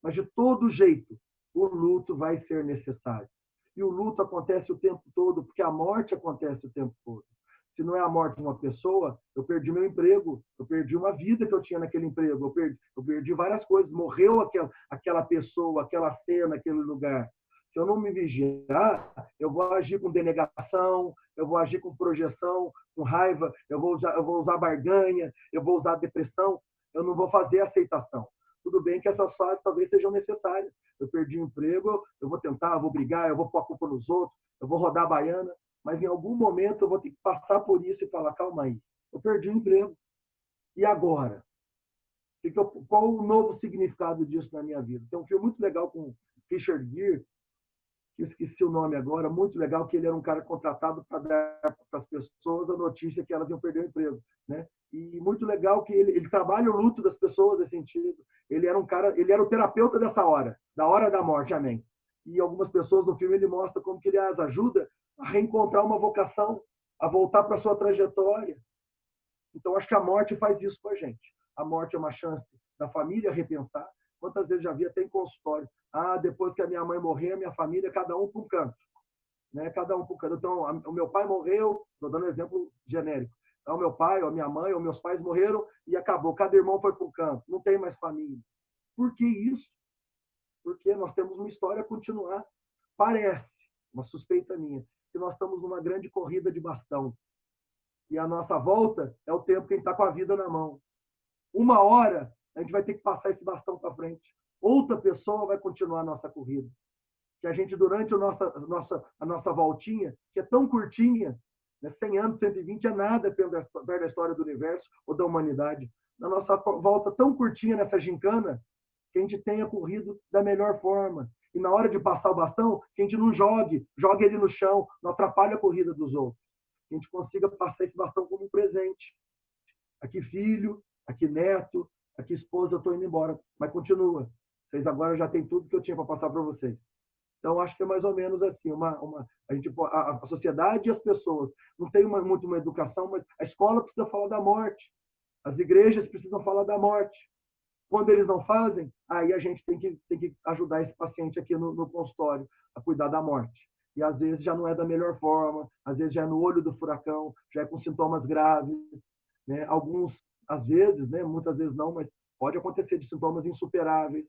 Mas, de todo jeito, o luto vai ser necessário. E o luto acontece o tempo todo, porque a morte acontece o tempo todo. Se não é a morte de uma pessoa, eu perdi meu emprego, eu perdi uma vida que eu tinha naquele emprego, eu perdi várias coisas, morreu aquela pessoa, aquela cena, aquele lugar. Se eu não me vigiar, eu vou agir com denegação, eu vou agir com projeção, com raiva, eu vou usar barganha, eu vou usar depressão, eu não vou fazer aceitação. Tudo bem que essas fases talvez sejam necessárias. Eu perdi o emprego, eu vou tentar, eu vou brigar, eu vou pôr a culpa nos outros, eu vou rodar a baiana, mas em algum momento eu vou ter que passar por isso e falar, calma aí, eu perdi o emprego. E agora? Qual o novo significado disso na minha vida? Tem um filme muito legal com Richard Gere, que eu esqueci o nome agora, muito legal, que ele era um cara contratado para dar para as pessoas a notícia que elas iam perder o emprego. Né? E muito legal que ele trabalha o luto das pessoas nesse sentido. Ele era um cara, ele era o terapeuta dessa hora, da hora da morte, amém. E algumas pessoas no filme ele mostra como que ele as ajuda a reencontrar uma vocação, a voltar para a sua trajetória. Então, acho que a morte faz isso com a gente. A morte é uma chance da família repensar. Quantas vezes já vi até em consultório. Depois que a minha mãe morrer, a minha família, cada um para um canto. Né? Cada um para um canto. Então, o meu pai morreu, estou dando um exemplo genérico. Então, o meu pai, ou a minha mãe, ou meus pais morreram e acabou. Cada irmão foi para um canto. Não tem mais família. Por que isso? Porque nós temos uma história a continuar. Parece, uma suspeita minha, que nós estamos numa grande corrida de bastão. E a nossa volta é o tempo que a gente está com a vida na mão. Uma hora, a gente vai ter que passar esse bastão para frente. Outra pessoa vai continuar a nossa corrida. Que a gente, durante a nossa voltinha, que é tão curtinha, né, 100 anos, 120 é nada perto da história do universo ou da humanidade. Na nossa volta tão curtinha nessa gincana, que a gente tenha corrido da melhor forma. E na hora de passar o bastão, que a gente não jogue ele no chão, não atrapalhe a corrida dos outros. Que a gente consiga passar esse bastão como um presente. Aqui filho, aqui neto, aqui esposa, eu estou indo embora, mas continua. Vocês agora já têm tudo que eu tinha para passar para vocês. Então, acho que é mais ou menos assim, a sociedade e as pessoas não tem muito uma educação, mas a escola precisa falar da morte, as igrejas precisam falar da morte. Quando eles não fazem, aí a gente tem que ajudar esse paciente aqui no consultório a cuidar da morte. E às vezes já não é da melhor forma, às vezes já é no olho do furacão, já é com sintomas graves, né? Alguns, às vezes, né? Muitas vezes não, mas pode acontecer de sintomas insuperáveis.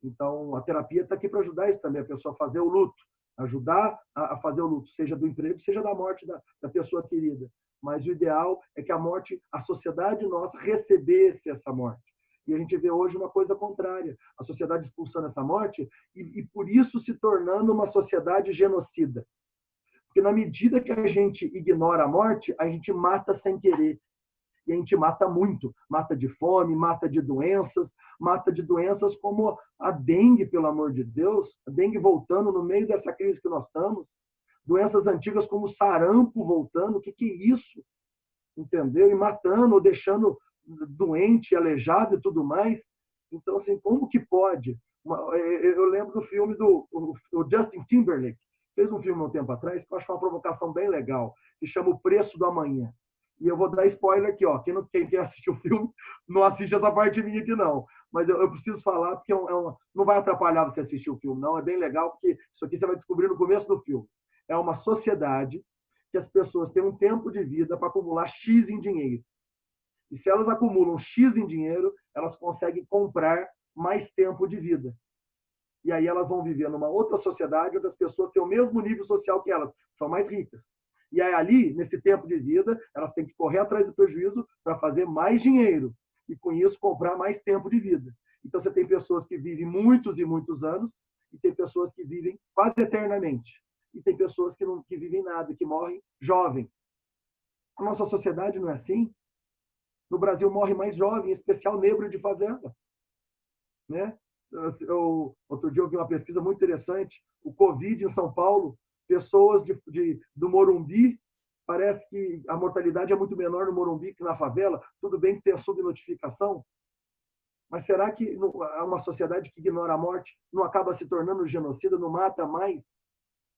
Então, a terapia está aqui para ajudar isso também, a pessoa a fazer o luto, ajudar a fazer o luto, seja do emprego, seja da morte da pessoa querida. Mas o ideal é que a morte, a sociedade nossa, recebesse essa morte. E a gente vê hoje uma coisa contrária, a sociedade expulsando essa morte e por isso se tornando uma sociedade genocida. Porque na medida que a gente ignora a morte, a gente mata sem querer. E a gente mata muito, mata de fome, mata de doenças como a dengue, pelo amor de Deus, a dengue voltando no meio dessa crise que nós estamos, doenças antigas como o sarampo voltando, o que é isso? Entendeu? E matando, ou deixando doente, aleijado e tudo mais. Então, assim, como que pode? Eu lembro do filme do Justin Timberlake, fez um filme um tempo atrás, que eu acho uma provocação bem legal, que chama O Preço do Amanhã. E eu vou dar spoiler aqui, ó. Quem quer assistir o filme, não assiste essa parte minha aqui, não. Mas eu preciso falar, porque não vai atrapalhar você assistir o filme, não. É bem legal, porque isso aqui você vai descobrir no começo do filme. É uma sociedade que as pessoas têm um tempo de vida para acumular X em dinheiro. E se elas acumulam X em dinheiro, elas conseguem comprar mais tempo de vida. E aí elas vão viver numa outra sociedade onde as pessoas têm o mesmo nível social que elas, são mais ricas. E aí ali, nesse tempo de vida, elas têm que correr atrás do prejuízo para fazer mais dinheiro. E com isso comprar mais tempo de vida. Então você tem pessoas que vivem muitos e muitos anos e tem pessoas que vivem quase eternamente. E tem pessoas que vivem nada, que morrem jovem. A nossa sociedade não é assim. No Brasil morre mais jovem, em especial negro de favela. Né? Outro dia eu vi uma pesquisa muito interessante, o Covid em São Paulo, pessoas do Morumbi, parece que a mortalidade é muito menor no Morumbi que na favela, tudo bem que tem a subnotificação, mas será que uma sociedade que ignora a morte não acaba se tornando genocida, não mata mais?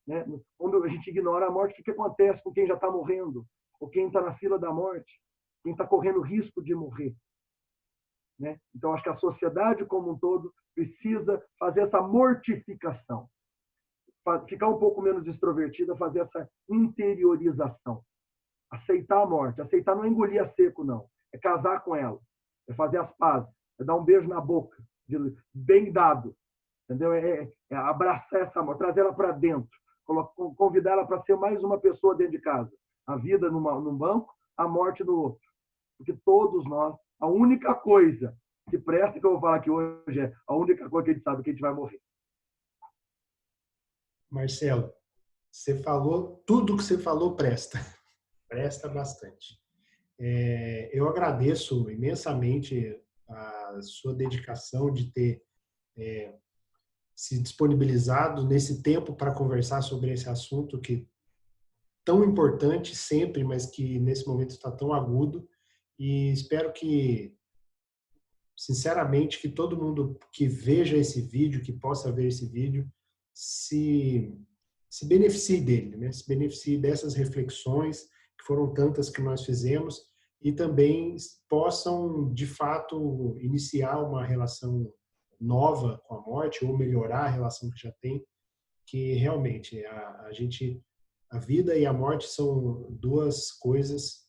Né? Quando a gente ignora a morte, o que acontece com quem já está morrendo? Ou quem está na fila da morte? Quem está correndo risco de morrer? Né? Então, acho que a sociedade como um todo precisa fazer essa mortificação, ficar um pouco menos extrovertida, fazer essa interiorização, aceitar a morte. Aceitar não é engolir a seco, não. É casar com ela, é fazer as pazes, é dar um beijo na boca, bem dado, entendeu? É abraçar essa morte, trazer ela para dentro, convidar ela para ser mais uma pessoa dentro de casa. A vida num banco, a morte no outro. Porque todos nós, a única coisa que presta, que eu vou falar aqui hoje, é a única coisa que a gente sabe que a gente vai morrer. Marcelo, você falou, tudo que você falou presta. Presta bastante. Eu agradeço imensamente a sua dedicação de ter se disponibilizado nesse tempo para conversar sobre esse assunto que é tão importante sempre, mas que nesse momento está tão agudo. E espero que, sinceramente, que todo mundo que veja esse vídeo, que possa ver esse vídeo, se beneficie dele, né? Se beneficie dessas reflexões, que foram tantas que nós fizemos, e também possam, de fato, iniciar uma relação nova com a morte, ou melhorar a relação que já tem, que realmente a vida e a morte são duas coisas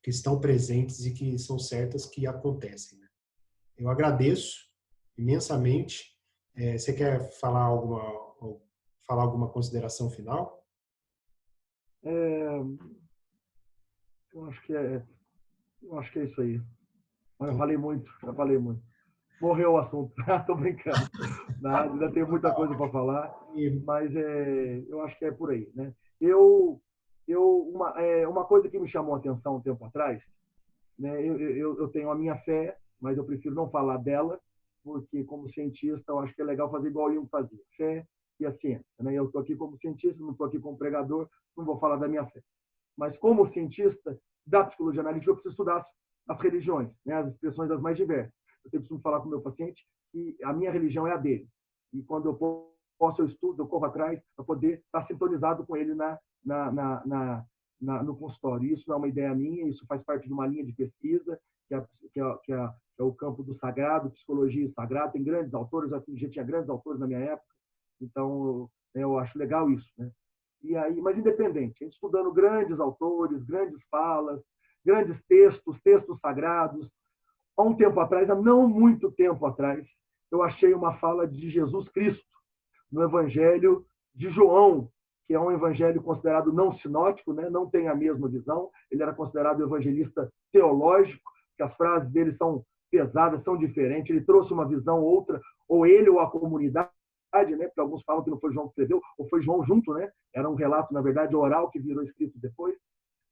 que estão presentes e que são certas que acontecem. Né? Eu agradeço imensamente. Você quer falar alguma consideração final? Eu acho que é isso aí. Eu falei muito. Morreu o assunto. Estou brincando. Ainda tem muita coisa para falar, mas eu acho que é por aí. Né? Uma coisa que me chamou a atenção um tempo atrás, né? Eu tenho a minha fé, mas eu prefiro não falar dela, porque como cientista eu acho que é legal fazer igual o Jung fazia, fé e a ciência. Né? Eu estou aqui como cientista, não estou aqui como pregador, não vou falar da minha fé. Mas como cientista da psicologia analítica, eu preciso estudar as religiões, né? As expressões das mais diversas. Eu sempre costumo falar com o meu paciente que a minha religião é a dele. E quando eu posso, eu estudo, eu corro atrás para poder estar sintonizado com ele no consultório. Isso não é uma ideia minha, isso faz parte de uma linha de pesquisa, que é o campo do sagrado, psicologia e sagrado. Tem grandes autores, a gente tinha grandes autores na minha época, então eu acho legal isso, né? E aí, mas independente, a gente estudando grandes autores, grandes falas, grandes textos sagrados. Há um tempo atrás, há não muito tempo atrás, eu achei uma fala de Jesus Cristo no Evangelho de João, que é um evangelho considerado não sinótico, né? Não tem a mesma visão. Ele era considerado evangelista teológico, que as frases dele são pesadas, são diferentes. Ele trouxe uma visão outra, ou ele ou a comunidade, né? Porque alguns falam que não foi João que escreveu, ou foi João junto, né? Era um relato, na verdade, oral que virou escrito depois.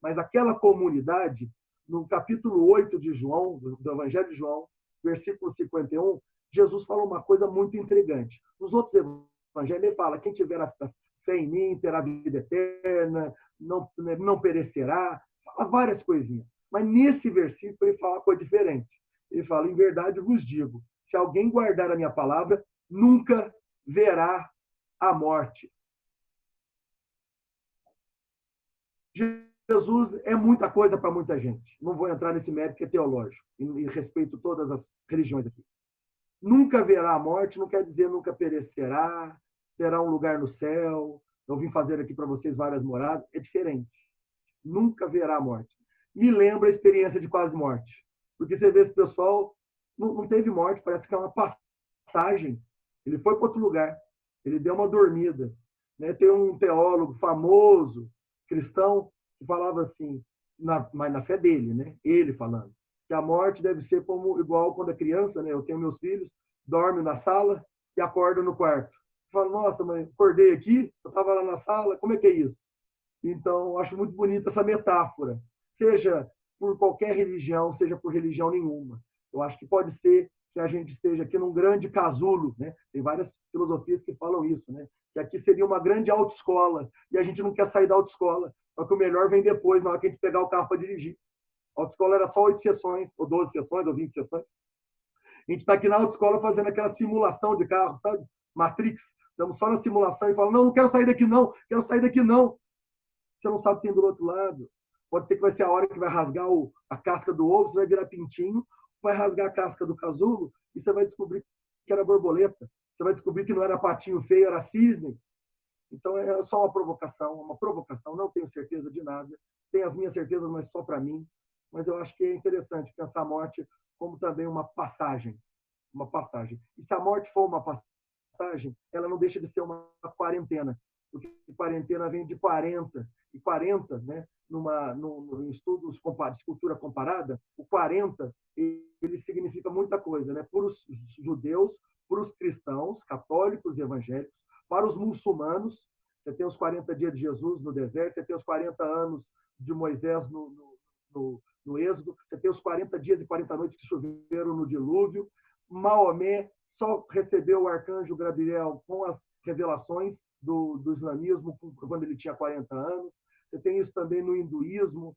Mas aquela comunidade, no capítulo 8 de João, do Evangelho de João, versículo 51, Jesus fala uma coisa muito intrigante. Nos outros evangelhos, ele fala: quem tiver a fé em mim terá vida eterna, não perecerá. Fala várias coisinhas. Mas nesse versículo ele fala uma coisa diferente. Ele fala: em verdade vos digo, se alguém guardar a minha palavra, nunca verá a morte. Jesus é muita coisa para muita gente. Não vou entrar nesse mérito que é teológico, e respeito todas as religiões aqui. Nunca verá a morte não quer dizer nunca perecerá, terá um lugar no céu. Eu vim fazer aqui para vocês várias moradas. É diferente. Nunca verá a morte. Me lembra a experiência de quase morte. Porque você vê esse pessoal, não teve morte, parece que é uma passagem. Ele foi para outro lugar. Ele deu uma dormida. Né? Tem um teólogo famoso, cristão, que falava assim, mas na fé dele, né? Ele falando, que a morte deve ser como igual quando é criança, né? Eu tenho meus filhos, dorme na sala e acorda no quarto. Eu falo: nossa, mãe, acordei aqui, eu estava lá na sala, como é que é isso? Então, eu acho muito bonita essa metáfora, seja por qualquer religião, seja por religião nenhuma. Eu acho que pode ser que a gente esteja aqui num grande casulo, né? Tem várias filosofias que falam isso, né? Que aqui seria uma grande autoescola, e a gente não quer sair da autoescola, só que o melhor vem depois, na hora que a gente pegar o carro para dirigir. A autoescola era só 8 sessões, ou 12 sessões, ou 20 sessões. A gente está aqui na autoescola fazendo aquela simulação de carro, sabe? Matrix. Estamos só na simulação e falamos: não quero sair daqui não, quero sair daqui não. Você não sabe o que tem do outro lado. Pode ser que vai ser a hora que vai rasgar a casca do ovo, você vai virar pintinho, vai rasgar a casca do casulo e você vai descobrir que era borboleta. Você vai descobrir que não era patinho feio, era cisne. Então é só uma provocação. Não tenho certeza de nada. Tenho as minhas certezas, mas só para mim. Mas eu acho que é interessante pensar a morte como também uma passagem. Uma passagem. E se a morte for uma passagem, ela não deixa de ser uma quarentena. Porque quarentena vem de 40. E 40, né, em estudos de cultura comparada, o 40 ele significa muita coisa, né? Para os judeus, para os cristãos, católicos e evangélicos, para os muçulmanos. Você tem os 40 dias de Jesus no deserto, você tem os 40 anos de Moisés no Êxodo, você tem os 40 dias e 40 noites que choveram no dilúvio. Maomé só recebeu o arcanjo Gabriel com as revelações do islamismo quando ele tinha 40 anos. Você tem isso também no hinduísmo,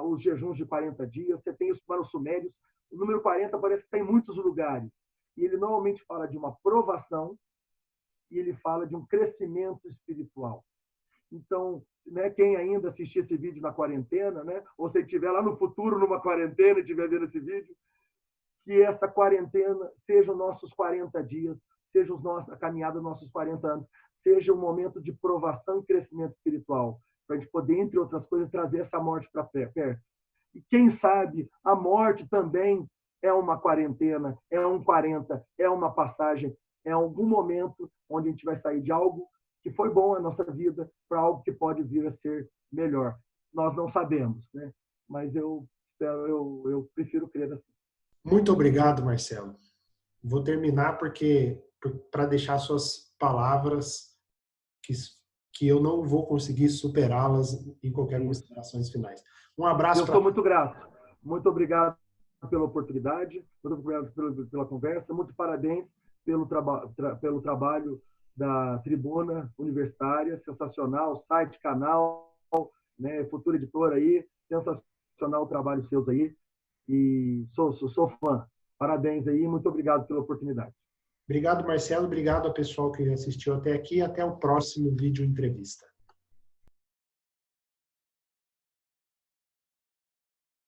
os jejuns de 40 dias. Você tem isso para os sumérios. O número 40 parece que está em muitos lugares. E ele normalmente fala de uma provação e ele fala de um crescimento espiritual. Então, né, quem ainda assistir esse vídeo na quarentena, né, ou se estiver lá no futuro numa quarentena e estiver vendo esse vídeo, que essa quarentena seja os nossos 40 dias, seja a caminhada dos nossos 40 anos, seja um momento de provação e crescimento espiritual, para a gente poder, entre outras coisas, trazer essa morte para perto. E quem sabe a morte também é uma quarentena, é um 40, é uma passagem, é algum momento onde a gente vai sair de algo que foi bom na nossa vida para algo que pode vir a ser melhor. Nós não sabemos, né? Mas eu prefiro crer assim. Muito obrigado, Marcelo. Vou terminar para deixar suas palavras que eu não vou conseguir superá-las em qualquer considerações finais. Um abraço. Eu estou muito grato. Muito obrigado pela oportunidade, muito obrigado pela conversa, muito parabéns pelo trabalho da Tribuna Universitária, sensacional, site, canal, né, Futura Editora aí, sensacional o trabalho seus aí, e sou fã. Parabéns aí, muito obrigado pela oportunidade. Obrigado, Marcelo. Obrigado ao pessoal que assistiu até aqui. Até o próximo vídeo entrevista.